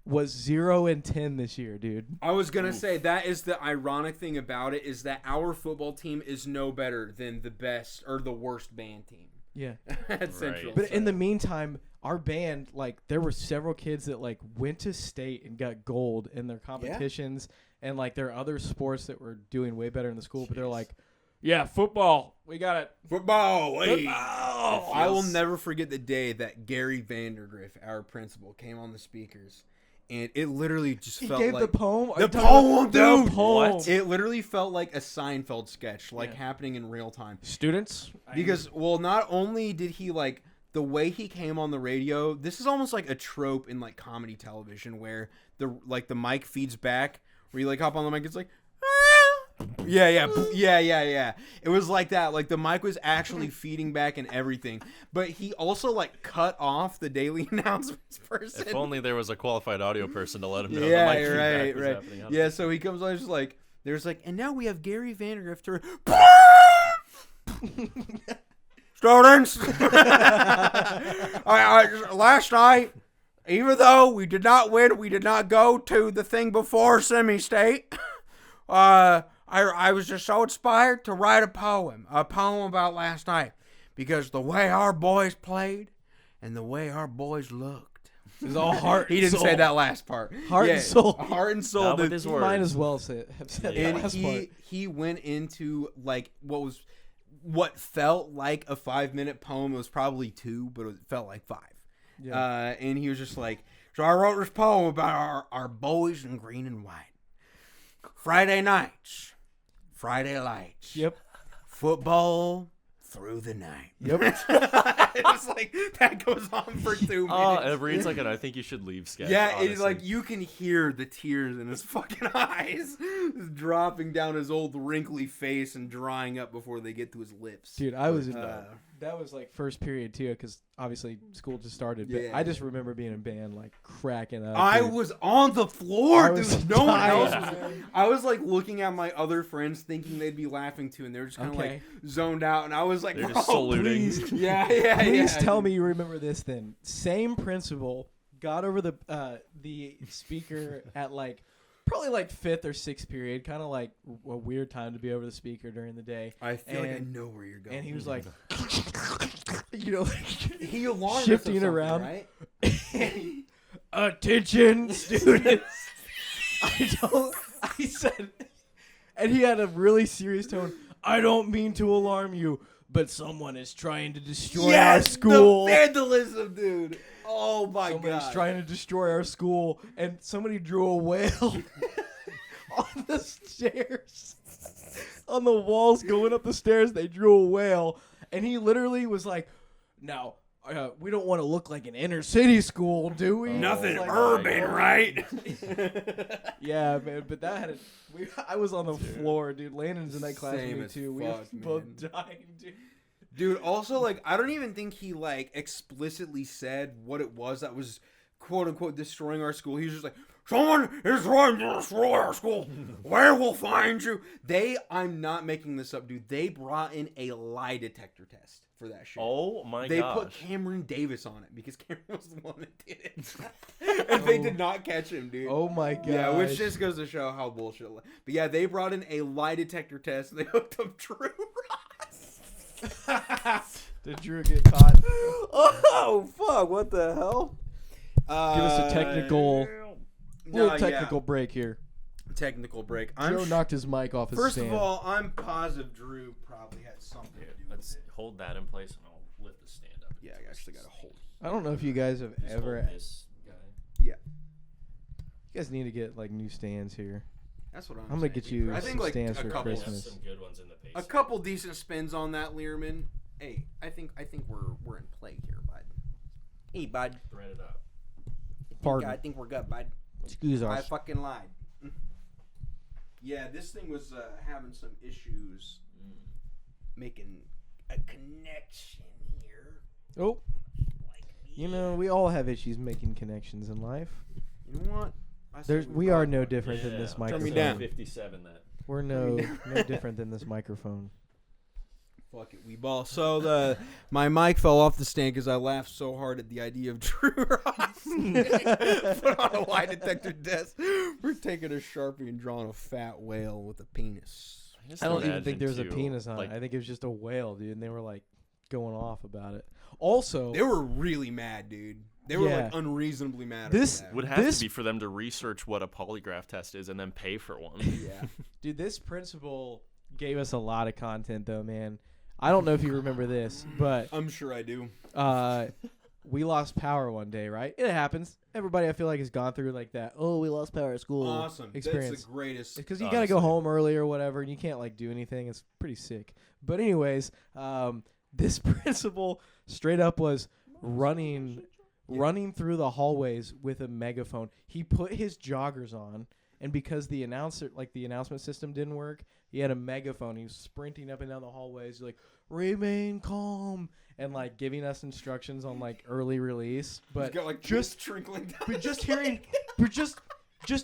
was 0 and 10 this year, dude. I was gonna say that is the ironic thing about it is that our football team is no better than the best or the worst band team Yeah. at Central. But in the meantime, our band, like, there were several kids that, like, went to state and got gold in their competitions. And, like, there are other sports that were doing way better in the school. But they're like, Yeah, football. We got it. Football. Hey. Football. I will never forget the day that Gary Vandergriff, our principal, came on the speakers, and it literally just He felt gave like the poem. Are the you talking about poem, the dude. poem? What? It literally felt like a Seinfeld sketch, like Yeah. happening in real time. Students, Because well, not only did he like the way he came on the radio, this is almost like a trope in like comedy television where the mic feeds back, where you like hop on the mic, it's like. Yeah. It was like that. Like the mic was actually feeding back and everything. But he also like cut off the daily announcements person. If only there was a qualified audio person to let him know. Yeah, the mic feedback was right. happening. Yeah, so he comes on, just like there's like, and now we have Gary Vandergriff to students. Last night, even though we did not win, we did not go to the thing before semi-state. I was just so inspired to write a poem about last night, because the way our boys played and the way our boys looked. It was all heart. He didn't say that last part. Heart and soul. Heart and soul. Not with dude. his He words. might as well have said Yeah. that And last part. he went into like what felt like a 5-minute poem. It was probably 2, but it felt like 5. Yeah. And he was just like, so I wrote this poem about our boys in green and white. Friday nights, Friday lights. Yep. Football through the night. Yep. It was like that goes on for 2 minutes. Oh, it reads like an I think you should leave sketch. Yeah, honestly. it's like you can hear the tears in his fucking eyes just dropping down his old wrinkly face and drying up before they get to his lips. Dude, I was in Uh, that was like first period too, because obviously school just started. But Yeah. I just remember being in band, like cracking up. I dude. was on the floor, I was dude. No one dying. else was. I was like looking at my other friends, thinking they'd be laughing too, and they were just kind of Okay. like zoned out. And I was like, They're "Bro, just saluting. please. yeah. Please tell me you remember this. Then same principal got over the speaker at like probably like 5th or 6th period, kind of like a weird time to be over the speaker during the day. I feel like I And- know where you're going. And he was like, you know, he alarmed us of shifting something, around. right? attention, students. I said, and he had a really serious tone. I don't mean to alarm you, but someone is trying to destroy our school. The vandalism, dude. Oh my Somebody's god. trying to destroy our school, and somebody drew a whale on the stairs. On the walls going up the stairs, they drew a whale, and he literally was like, "Now, we don't want to look like an inner city school, do we?" Nothing Like, urban, right? Yeah, man, but that had I was on the floor, dude. Landon's in that class Same with as me too. We fuck, were both man. dying, dude. Dude, also, like, I don't even think he, like, explicitly said what it was that was, quote-unquote, destroying our school. He was just like, someone is trying to destroy our school. Where will find you? I'm not making this up, dude. They brought in a lie detector test for that shit. Oh my They gosh. put Cameron Davis on it because Cameron was the one that did it. And they did not catch him, dude. Oh my god. Yeah, which just goes to show how bullshit. But yeah, they brought in a lie detector test. And they hooked up Drew Ross. Did Drew get caught? Oh fuck! What the hell? Give us a technical, No, little technical break here. technical break. Joe knocked his mic off his First stand. of all, I'm positive Drew probably had something to do with Let's it. hold that in place and I'll lift the stand up. Yeah, I actually got to hold. I don't know if you guys have Just ever. hold this guy. Yeah, You guys need to get like new stands here. that's what I'm gonna saying. get you I some think like stands a for couple, We have Christmas. some good ones in the base. a couple decent spins on that Learman. Hey, I think we're in play here, bud. Hey, bud. Thread it up. Pardon. I think we're good, bud. Excuse I us. fucking lied. Yeah, this thing was having some issues making a connection here. Oh, you know we all have issues making connections in life. You know what? I say We are no rock. different than this Yeah, microphone. me down. 57 that. We're no different than this microphone. Fuck it, we ball. So my mic fell off the stand because I laughed so hard at the idea of Drew Ross put on a lie detector test. We're taking a Sharpie and drawing a fat whale with a penis. I don't even think imagine, there was a too, penis on like, it. I think it was just a whale, dude, and they were like going off about it. Also, They were really mad, dude. They were Yeah. like unreasonably mad. This- over that. Would have This- to be for them to research what a polygraph test is and then pay for one. Yeah. dude, this principal gave us a lot of content, though, man. I don't know if you remember this, but I'm sure I do. we lost power one day, right? It happens. Everybody, I feel like, has gone through like that. Oh, we lost power at school. Awesome. Experience. That's the greatest. Because you gotta go home early or whatever, and you can't like do anything. It's pretty sick. But anyways, this principal straight up was running through the hallways with a megaphone. He put his joggers on, and because the announcement system didn't work, he had a megaphone. He was sprinting up and down the hallways, like, remain calm, and like giving us instructions on like early release. But He's got, like, just trickling down. but just hearing, but just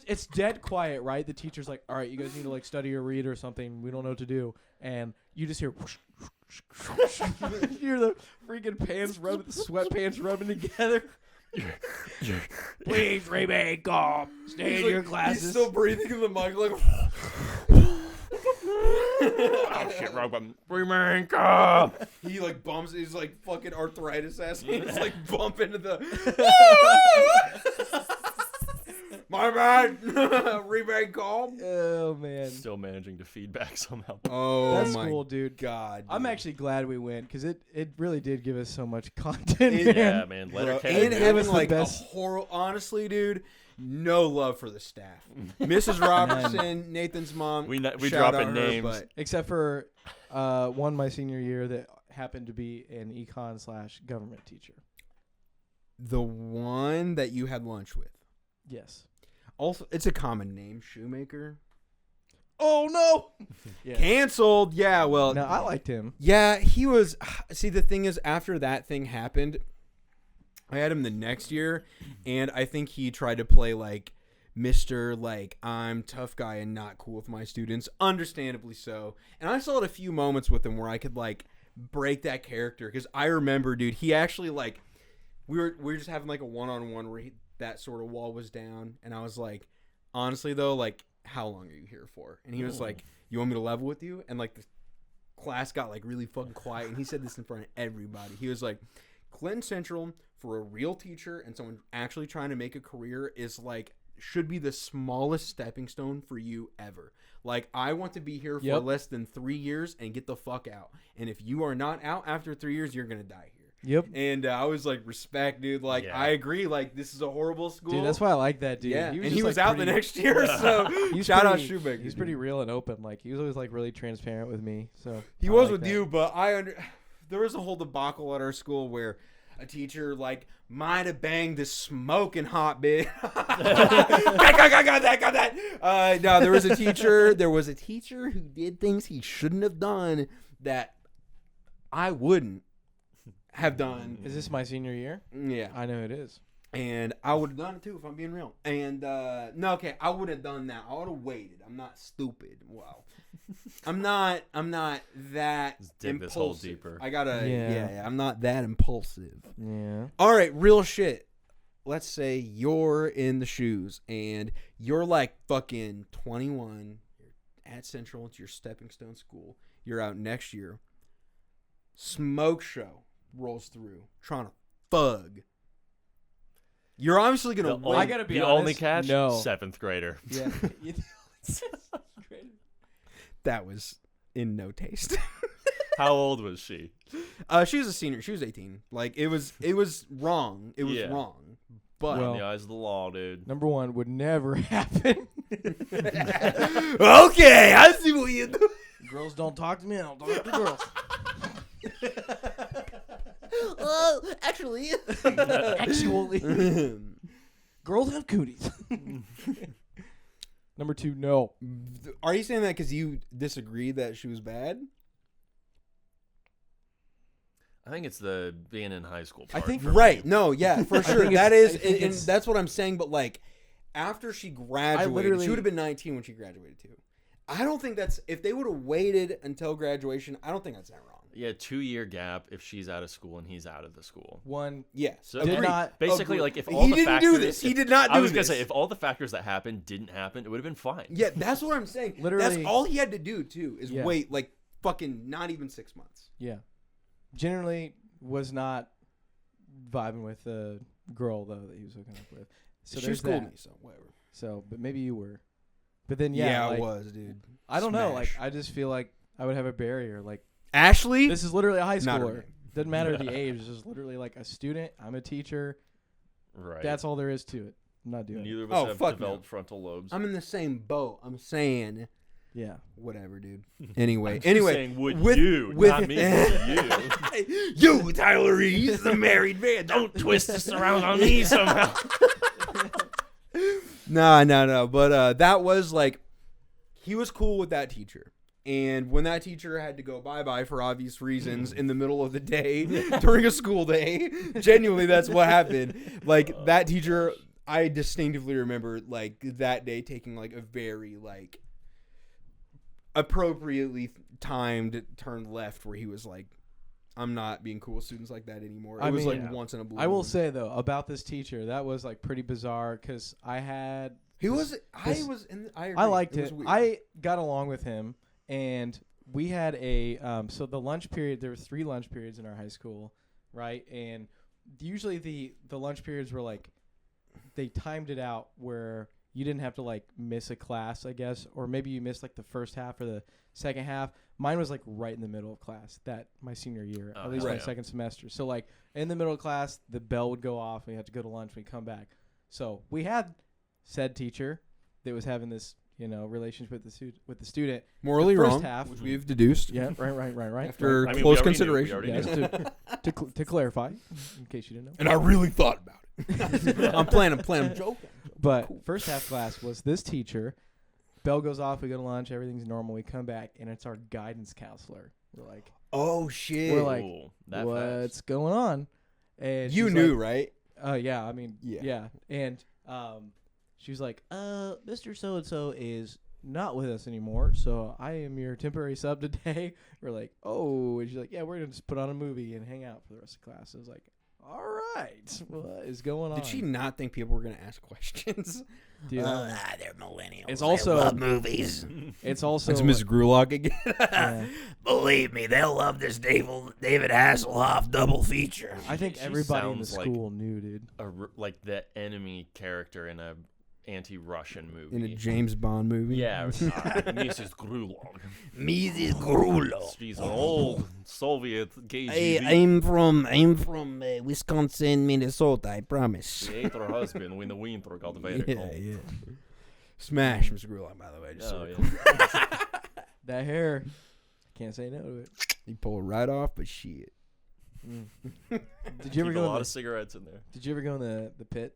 it's dead quiet, right? The teacher's like, all right, you guys need to like study or read or something. We don't know what to do, and you just hear. You hear the freaking pants rubbing, the sweatpants rubbing together. Please remain calm. Stay in your classes. He's still breathing in the mic like. Oh shit, wrong button. Remain calm. He like bumps. He's like fucking arthritis ass. He's like bump into the. My bad. Remain calm. Oh man, Still managing to feedback somehow. Oh that's my cool, dude. God. I'm dude. actually glad we went because it really did give us so much content. It- Yeah, man. man. Letter Bro, K. and dude. having The like a best. horrible. Honestly, dude, no love for the staff. Mrs. Robertson, Nathan's mom. We shout dropping out her, names. but Except for one my senior year that happened to be an econ/government teacher. the one that you had lunch with. Yes. Also, it's a common name, Shoemaker. Oh no. Yeah. Canceled. Yeah, well, No, I liked him. yeah, he was. See, the thing is, after that thing happened, I had him the next year, and I think he tried to play like Mr. like I'm tough guy and not cool with my students. Understandably so. And I still had a few moments with him where I could like break that character because I remember, dude, he actually like we were just having like a one-on-one where that sort of wall was down, and I was like, honestly though, like, how long are you here for? And he was like, you want me to level with you? And like the class got like really fucking quiet, and he said this in front of everybody. He was like, Clinton Central, for a real teacher and someone actually trying to make a career, is like should be the smallest stepping stone for you ever. Like, I want to be here for less than 3 years and get the fuck out. And if you are not out after 3 years, you're gonna die here. Yep. And I was like, respect, dude. Like, Yeah. I agree. Like, this is a horrible school. Dude, that's why I like that dude. Yeah, He and just, he was like, out pretty- the next year. So He's shout out pretty- Shoemaker. He's dude. pretty real and open. Like, he was always like really transparent with me. So He I was like with that. you, but there was a whole debacle at our school where a teacher like might have banged this smoking hot bitch. got that. No, there was a teacher. There was a teacher who did things he shouldn't have done that I wouldn't have done. Is this my senior year? Yeah, I know it is. and I would have done it too if I'm being real. And no, okay, I would have done that. I would have waited. I'm not stupid. Wow. I'm not that Let's dig impulsive. this hole deeper. I gotta Yeah. yeah, I'm not that impulsive. Yeah. All right, real shit. Let's say you're in the shoes and you're like fucking 21. You're at Central. It's your stepping stone school. You're out next year. Smoke show rolls through trying to thug. You're obviously gonna The, win. I gotta be the only honest, catch, no. 7th grader. Yeah. That was in no taste. How old was she? She was a senior. She was 18. Like, it was wrong. It was Yeah. wrong. But Well- In the eyes of the law, dude. Number one would never happen. okay, I see what you do. Girls don't talk to me. I don't talk to girls. Oh, actually. Actually, girls have cooties. Number two, no. Are you saying that because you disagree that she was bad? I think it's the being in high school I part. think- for me. Right. No, yeah, for sure. think That it's- is, I think and it's- that's what I'm saying. But like, after she graduated, literally- she would have been 19 when she graduated too. I don't think that's, if they would have waited until graduation, I don't think that's that wrong. Yeah, 2-year gap if she's out of school and he's out of the school. One. Yes. So Did agreed. not- basically, Agreed. like if all he the didn't factors, do this, he did not do I was gonna this. say if all the factors that happened didn't happen, it would have been fine. Yeah, that's what I'm saying. Literally- That's all he had to do too, is Yeah. wait like fucking not even 6 months. Yeah. Generally was not vibing with the girl though that he was hooking up with. So she there's schooled that. me, so whatever. So, but maybe you were. But then yeah, I like, was, dude. I don't know. Like Smash. I just feel like I would have a barrier. Like, Ashley? this is literally a high Not her schooler. name. Doesn't matter the age. It's just literally like a student. I'm a teacher. Right. That's all there is to it. I'm not doing it. Neither of us have fuck developed no. frontal lobes. I'm in the same boat. I'm saying Yeah. whatever, dude. Anyway, I'm just anyway. saying, would with- you, with- not me, would you. You, Tyler Reese, the married man. Don't twist this around on me somehow. No. But that was like, he was cool with that teacher. And when that teacher had to go bye-bye for obvious reasons in the middle of the day during a school day, genuinely that's what happened. Like, that teacher, I distinctively remember, like, that day taking, like, a very, like, appropriately timed turn left where he was like, I'm not being cool with students like that anymore. It was like once in a blue I will moon. say, though, about this teacher, that was like pretty bizarre because I had. He was, I this- was in, I I agree. liked was it. weird. I got along with him, and we had a so the lunch period. There were 3 lunch periods in our high school, right? And usually the lunch periods were like they timed it out where you didn't have to like miss a class, I guess, or maybe you missed like the first half or the second half. Mine was like right in the middle of class that my senior year, Oh, at least hell my yeah. second semester. So like in the middle of class, the bell would go off, and we had to go to lunch. We come back. So we had said teacher that was having this, relationship with the student. Morally the first wrong, half- which we've deduced. Yeah, right. After I mean, we close already knew, we consideration. already Yes, to clarify, in case you didn't know. And I really thought about it. I'm playing, I'm joking. But first half class was this teacher. Bell goes off. We go to lunch. Everything's normal. We come back, and it's our guidance counselor. We're like, Oh, shit. We're like, Ooh, that what's fast. going on? And you she's knew, like, right? yeah. I mean, Yeah. yeah. And she was like, Mr. So-and-so is not with us anymore, so I am your temporary sub today. We're like, oh. And she's like, yeah, we're going to just put on a movie and hang out for the rest of class. I was like, all right. What is going on? Did she not think people were going to ask questions? Dude, I don't know. They're millennials. It's They also- love movies. It's also It's Miss Grulock again. yeah. Believe me, they'll love this David Hasselhoff double feature. I think She everybody in the sounds like school knew, dude. Like the enemy character in a anti-Russian movie. In a James Bond movie. Yeah, Mrs. Grulong. Mrs. Grulo. She's an old Soviet KGB. Hey, I'm from Wisconsin, Minnesota. I promise. She ate her husband when the winter got very cold. Yeah. Smash Miss Grulock, by the way. Just Oh, so yeah. That hair, can't say no to it. you pull it right off, but shit. Did you ever Keep a go? lot In of the, cigarettes in there. did you ever go in the pit?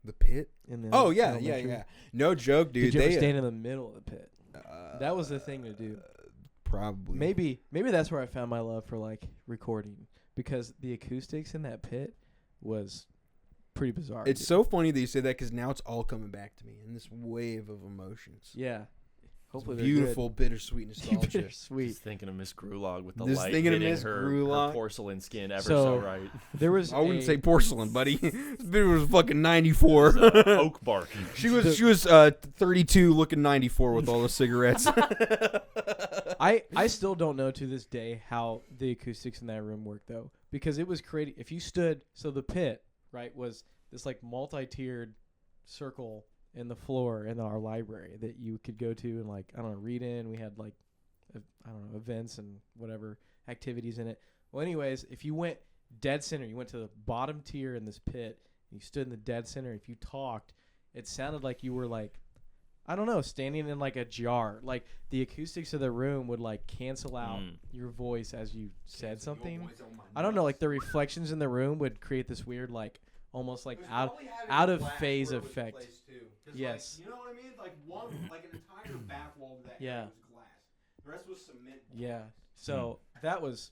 The pit? In the Oh, yeah. elementary? No joke, dude. Did you ever They, stand in the middle of the pit? That was the thing to do. Probably. Maybe that's where I found my love for like recording, because the acoustics in that pit was pretty bizarre. It's dude. so funny that you say that because now it's all coming back to me in this wave of emotions. Yeah. Hopefully they're Beautiful, bittersweet good. nostalgia. Bittersweet. Just thinking of Miss Grulog with the Just light thinking of hitting Miss her Grulog. porcelain skin ever So- so right. There was. I wouldn't a- say porcelain, buddy. This bitch was fucking 94. Oak bark. She was 32 looking 94 with all the cigarettes. I still don't know to this day how the acoustics in that room work though, because it was created. If you stood, so the pit right was this like multi-tiered circle in the floor in our library that you could go to and like I don't know read in. We had like I don't know events and whatever activities in it. Well, anyways, if you went dead center, you went to the bottom tier in this pit. You stood in the dead center. If you talked, it sounded like you were like, I don't know, standing in like a jar. Like the acoustics of the room would like cancel out your voice as you said something. I don't know, like the reflections in the room would create this weird like almost like out of phase effect. Yes. You know what I mean? Like like an entire back wall of that Yeah. was glass. The rest was cement. Yeah. So that was,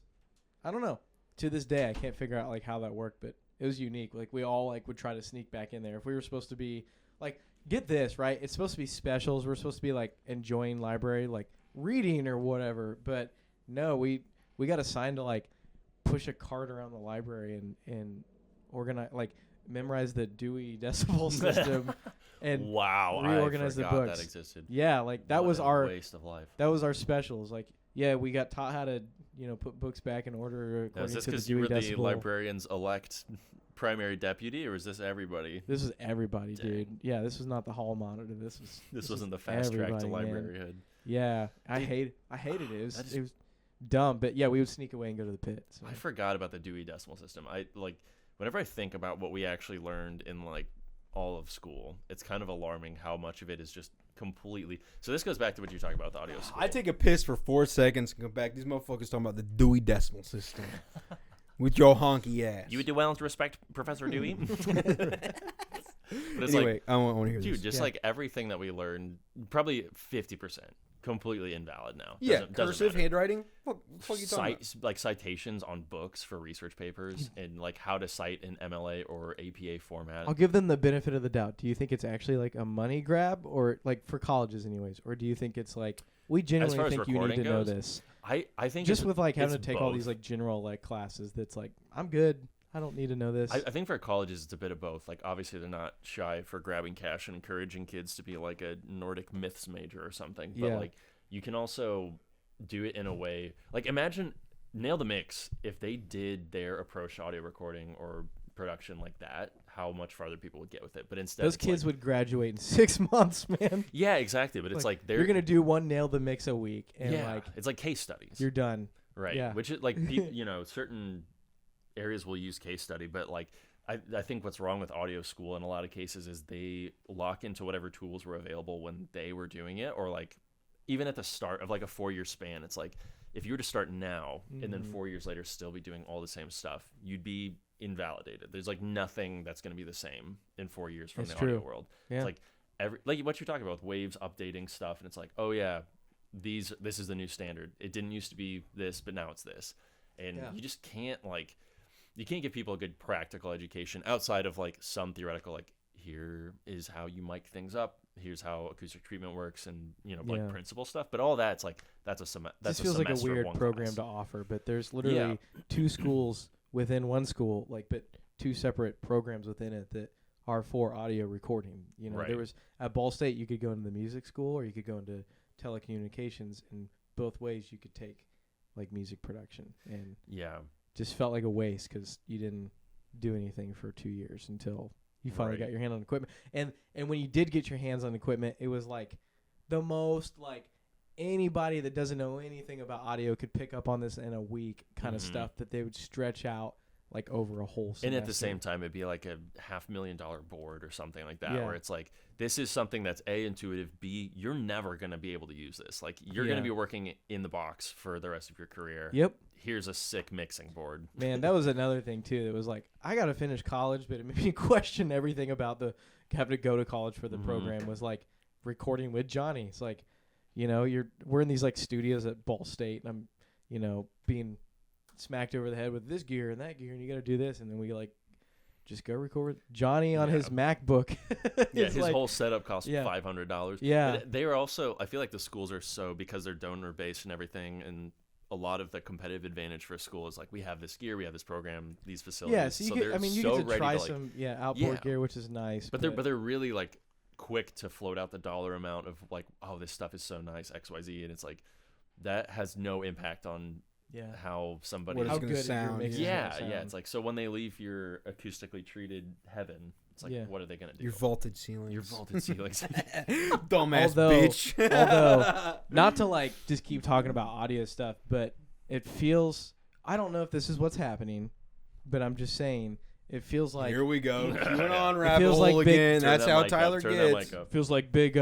I don't know. To this day, I can't figure out like how that worked, but it was unique. Like we all like would try to sneak back in there. If we were supposed to be like, get this right, it's supposed to be specials. We're supposed to be like enjoying library, like reading or whatever. But no, we got assigned to like push a cart around the library and organize like memorize the Dewey Decimal System and Wow, reorganize I the forgot books. that existed. yeah, like that What was a our waste of life. that was our specials. Like, yeah, we got taught how to, put books back in order Now, is according this to the because you Dewey were the Decimal. librarian's elect primary deputy, or was this everybody? This was everybody, Dang. dude. Yeah, this was not the hall monitor. This This was wasn't the fast track to everybody, man. libraryhood. Yeah, I hated it. It was dumb, but yeah, we would sneak away and go to the pit. So. I forgot about the Dewey Decimal System. Whenever I think about what we actually learned in like all of school, it's kind of alarming how much of it is just completely. So this goes back to what you're talking about with audio school. I take a piss for 4 seconds and come back. These motherfuckers talking about the Dewey Decimal System with your honky ass. You would do well to respect Professor Dewey. But it's anyway, I want to hear dude, this. just like everything that we learned, probably 50%. Completely invalid now. Yeah, Doesn't cursive matter. handwriting. What the fuck you talking about? Like citations on books for research papers and like how to cite in MLA or APA format. I'll give them the benefit of the doubt. Do you think it's actually like a money grab, or like for colleges anyways, or do you think it's like we genuinely think you need to know this? I think just with like having to it's take all both. these like general like classes, that's like I'm good. I don't need to know this. I think for colleges it's a bit of both. Like obviously they're not shy for grabbing cash and encouraging kids to be like a Nordic myths major or something. But like you can also do it in a way like imagine Nail the Mix if they did their approach to audio recording or production like that, how much farther people would get with it. But instead those kids would graduate in 6 months, man. Yeah, exactly. But it's like you're gonna do one Nail the Mix a week, and like it's like case studies. You're done, right? Yeah. Which is like certain areas will use case study, but like I think what's wrong with audio school in a lot of cases is they lock into whatever tools were available when they were doing it, or like even at the start of like a 4-year span, it's like if you were to start now and then 4 years later still be doing all the same stuff, you'd be invalidated. There's like nothing that's going to be the same in 4 years from the audio world. Yeah. It's like what you're talking about with Waves updating stuff, and it's like, oh yeah, this is the new standard. It didn't used to be this, but now it's this, and you just can't you can't give people a good practical education outside of like some theoretical, like here is how you mic things up, here's how acoustic treatment works, and like principle stuff. But all that's like that's a semester. This feels like a weird program to offer, but there's literally 2 schools within one school, like but 2 separate programs within it that are for audio recording. There was at Ball State you could go into the music school or you could go into telecommunications, and both ways you could take like music production, and just felt like a waste because you didn't do anything for 2 years until you finally got your hand on equipment. And when you did get your hands on equipment, it was like the most like anybody that doesn't know anything about audio could pick up on this in a week kind of stuff that they would stretch out like over a whole semester. And at the same time, it'd be like a $500,000 board or something like that, where it's like, this is something that's A, intuitive, B, you're never going to be able to use this. Like, you're going to be working in the box for the rest of your career. Yep. Here's a sick mixing board. Man, that was another thing, too. That was like, I got to finish college, but it made me question everything about having to go to college for the program was like recording with Johnny. It's like, we're in these like studios at Ball State, and I'm, being smacked over the head with this gear and that gear, and you got to do this, and then we like just go record Johnny on his MacBook. His whole setup costs $500. Yeah, but they are also, I feel like the schools are so, because they're donor based and everything, and a lot of the competitive advantage for a school is like, we have this gear, we have this program, these facilities. Yeah, so you get to try some outboard gear, which is nice. But they're really like quick to float out the dollar amount of like, oh, this stuff is so nice, XYZ, and it's like that has no impact on how somebody how good sound. It's like, so when they leave your acoustically treated heaven, it's like, what are they gonna do? Your vaulted ceilings. Dumbass bitch. Although, not to like just keep talking about audio stuff, but it feels, I don't know if this is what's happening, but I'm just saying, it feels like, here we go. Went on rabbit hole like again. That's how Tyler gets. Feels like big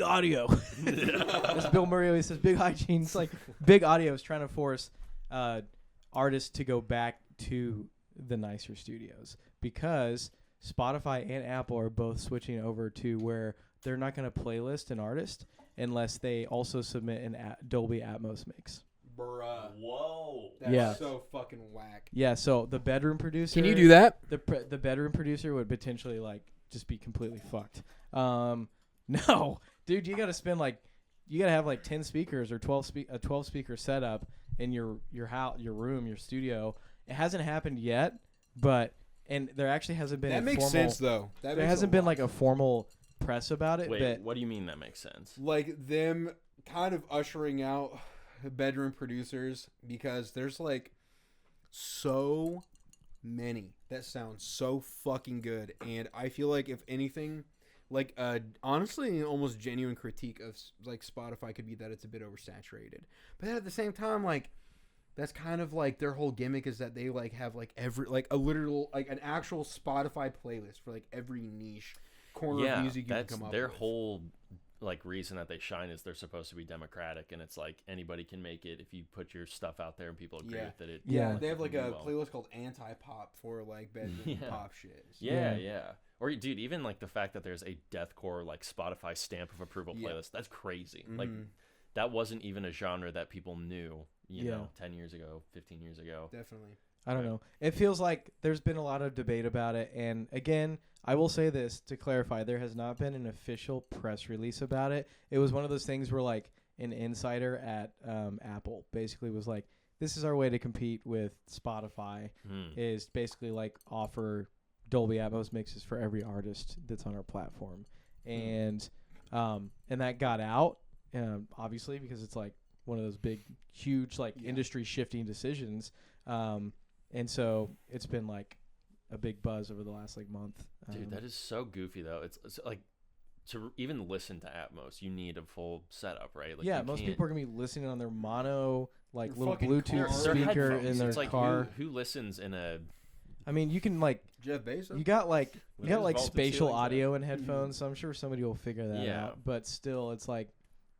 audio. As Bill Murray always says, big hygiene. It's like big audio is trying to force artists to go back to the nicer studios, because Spotify and Apple are both switching over to where they're not going to playlist an artist unless they also submit an Dolby Atmos mix. Bruh. Whoa. That's so fucking whack. Yeah, so the bedroom producer... Can you do that? The bedroom producer would potentially like just be completely fucked. No, dude, you got to spend like, you got to have like 10 speakers or 12 speaker setup in your house, your room, your studio. It hasn't happened yet, and there actually hasn't been. That makes sense though. There hasn't been like a formal press about it. Wait, but what do you mean that makes sense? Like them kind of ushering out bedroom producers, because there's like so many that sound so fucking good, and I feel like if anything, Like, honestly, an almost genuine critique of like Spotify could be that it's a bit oversaturated. But then at the same time, like, that's kind of like their whole gimmick is that they like have like every like a literal like an actual Spotify playlist for like every niche corner of music you can come up their with. whole like reason that they shine is they're supposed to be democratic, and it's like anybody can make it if you put your stuff out there and people agree with it. Yeah. They have like a well. playlist called Anti-Pop for like bedroom pop shit. Yeah. Or dude, even like the fact that there's a deathcore like Spotify stamp of approval playlist, that's crazy. Like that wasn't even a genre that people knew, you know, 10 years ago, 15 years ago. Definitely. I don't know. It feels like there's been a lot of debate about it. And again, I will say this to clarify. There has not been an official press release about it. It was one of those things where like an insider at Apple basically was like, this is our way to compete with Spotify is basically like offer Dolby Atmos mixes for every artist that's on our platform. And that got out, obviously, because it's like one of those big, huge, like industry shifting decisions. And so it's been like a big buzz over the last like month. Dude, that is so goofy though. It's like to even listen to Atmos, you need a full setup, right? Like, yeah, most people are gonna be listening on their mono, like Their little fucking Bluetooth car. speaker headphones. in their It's like car. Who listens in a? I mean, you can like Jeff Bezos. you got like Vaulted spatial ceilings, audio in headphones, so I'm sure somebody will figure that out. But still, it's like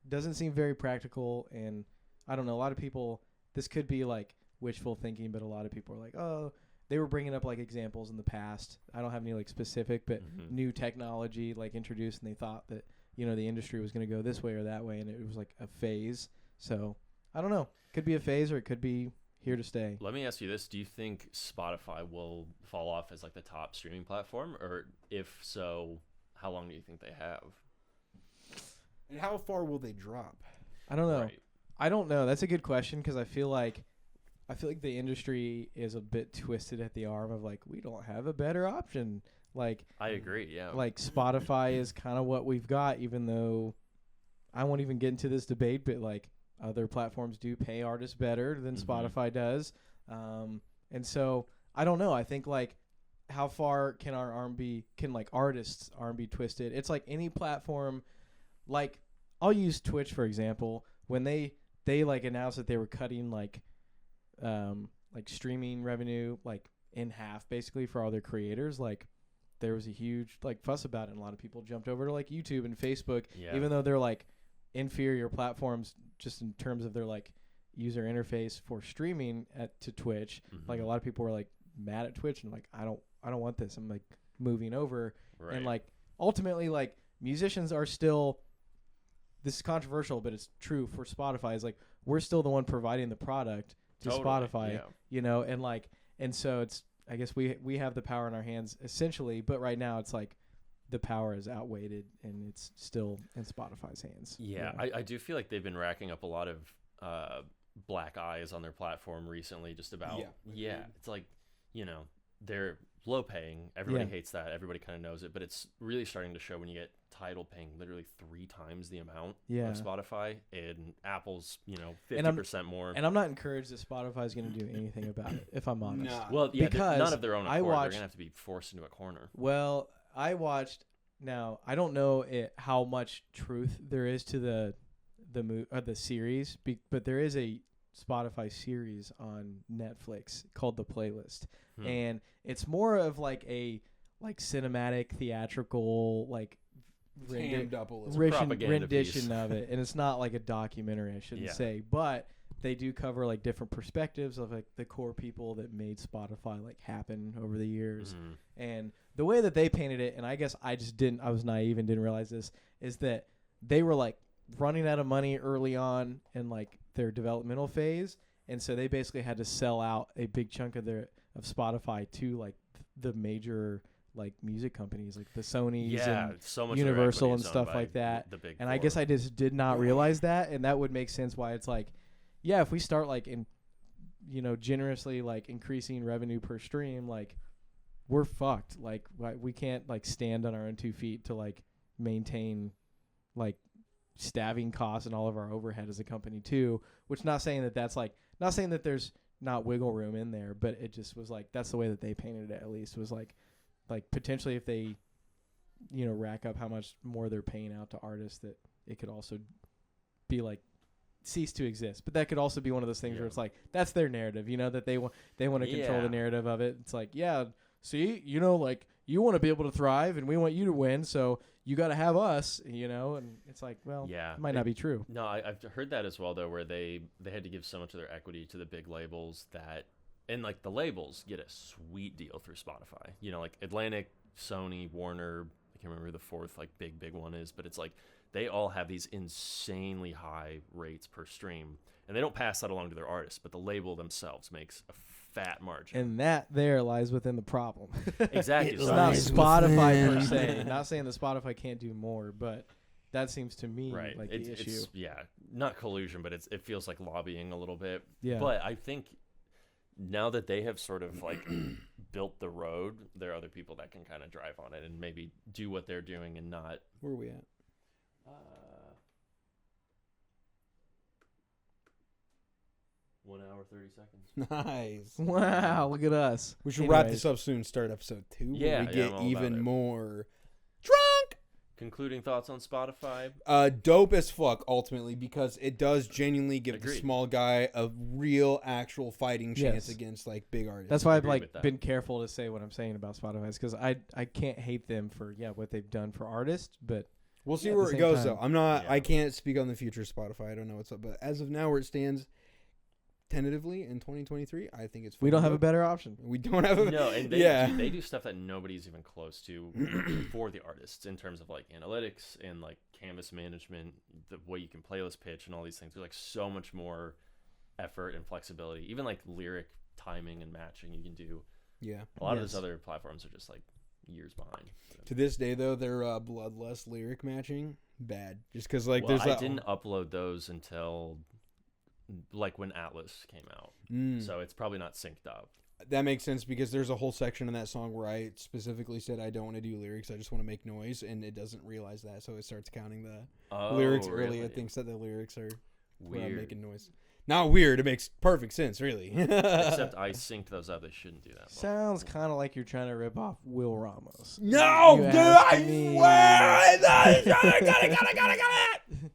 doesn't seem very practical, and I don't know. A lot of people, this could be like wishful thinking, but a lot of people are like, oh, they were bringing up like examples in the past. I don't have any like specific, but new technology like introduced, and they thought that the industry was going to go this way or that way, and it was like a phase. So I don't know. Could be a phase, or it could be here to stay. Let me ask you this: do you think Spotify will fall off as like the top streaming platform, or if so, how long do you think they have? And how far will they drop? I don't know. Right. I don't know. That's a good question because I feel like the industry is a bit twisted at the arm of like we don't have a better option. Like I agree. Yeah. like Spotify is kind of what we've got, even though I won't even get into this debate, but like other platforms do pay artists better than Spotify does. And so I don't know. I think like how far can our arm be, can artists' arm be twisted? It's like any platform, like I'll use Twitch for example. When they like announced that they were cutting like streaming revenue like in half basically for all their creators, like there was a huge like fuss about it, and a lot of people jumped over to like YouTube and Facebook, even though they're like inferior platforms just in terms of their like user interface for streaming to Twitch. Like a lot of people were like mad at Twitch and like I don't want this. I'm like moving over. Right. And like ultimately like musicians are still, this is controversial, but it's true for Spotify, is like we're still the one providing the product to Spotify, and so it's, I guess we have the power in our hands essentially, but right now it's like the power is outweighed and it's still in Spotify's hands. Yeah. I do feel like they've been racking up a lot of black eyes on their platform recently, just about it's like they're low paying, everybody hates that, everybody kind of knows it, but it's really starting to show when you get Tidal paying literally 3 times the amount of Spotify, and Apple's 50% more. And I'm not encouraged that Spotify's going to do anything about it, if I'm honest. Nah. Well, yeah, because none of their own accord. They're watched, gonna have to be forced into a corner. Well, I watched. Now I don't know how much truth there is to the series, but there is a Spotify series on Netflix called The Playlist, and it's more of like a cinematic theatrical rendition of it, and it's not like a documentary, I shouldn't say, but they do cover like different perspectives of like the core people that made Spotify like happen over the years. And the way that they painted it, and I guess I was naive and didn't realize this, is that they were like running out of money early on in like their developmental phase, and so they basically had to sell out a big chunk of Spotify to like the major like music companies like the Sonys and so much Universal and stuff like that. And I guess I just did not realize that, and that would make sense why it's like, yeah, if we start like in generously like increasing revenue per stream, like we're fucked. Like we can't like stand on our own 2 feet to like maintain like staffing costs and all of our overhead as a company too, which not saying that there's not wiggle room in there, but it just was like that's the way that they painted it, at least was like potentially if they rack up how much more they're paying out to artists, that it could also be like cease to exist. But that could also be one of those things where it's like that's their narrative, that they want to control the narrative of it. It's like, see, like you want to be able to thrive and we want you to win, so you got to have us, and it's like, well, it might not be true. No, I've heard that as well, though, where they had to give so much of their equity to the big labels and like the labels get a sweet deal through Spotify. Like Atlantic, Sony, Warner, I can't remember who the fourth like big one is, but it's like they all have these insanely high rates per stream, and they don't pass that along to their artists, but the label themselves makes a fat margin. And that there lies within the problem. Exactly. It's not Spotify per se. Not saying that Spotify can't do more, but that seems to me like the issue. It's, not collusion, but it feels like lobbying a little bit. Yeah. But I think now that they have sort of like built the road, there are other people that can kind of drive on it and maybe do what they're doing and not. Where are we at? 1 hour 30 seconds. Nice. Wow, look at us. We should wrap this up soon. Start episode 2. Yeah, where we get I'm all even about it. more drunk. Concluding thoughts on Spotify? Dope as fuck, ultimately, because it does genuinely give the small guy a real, actual fighting chance against like big artists. That's why I've been careful to say what I'm saying about Spotify, is because I can't hate them for what they've done for artists, but we'll see where it goes though. I'm not. I can't speak on the future of Spotify. I don't know what's up, but as of now, where it stands, tentatively in 2023, I think it's. We don't have a better option. We don't have a and they do stuff that nobody's even close to for the artists in terms of like analytics and like canvas management, the way you can playlist pitch and all these things. There's like so much more effort and flexibility, even like lyric timing and matching you can do. Yeah, a lot of those other platforms are just like years behind. To this day though, their bloodlust lyric matching bad, just because like there's I didn't upload those until like when Atlas came out, so it's probably not synced up. That makes sense, because there's a whole section in that song where I specifically said I don't want to do lyrics, I just want to make noise, and it doesn't realize that, so it starts counting the lyrics early. It thinks that the lyrics are weird, making noise. Not weird, it makes perfect sense, really. Except I synced those up. They shouldn't do that. Sounds kind of like you're trying to rip off Will Ramos. No, dude, I swear! I got it!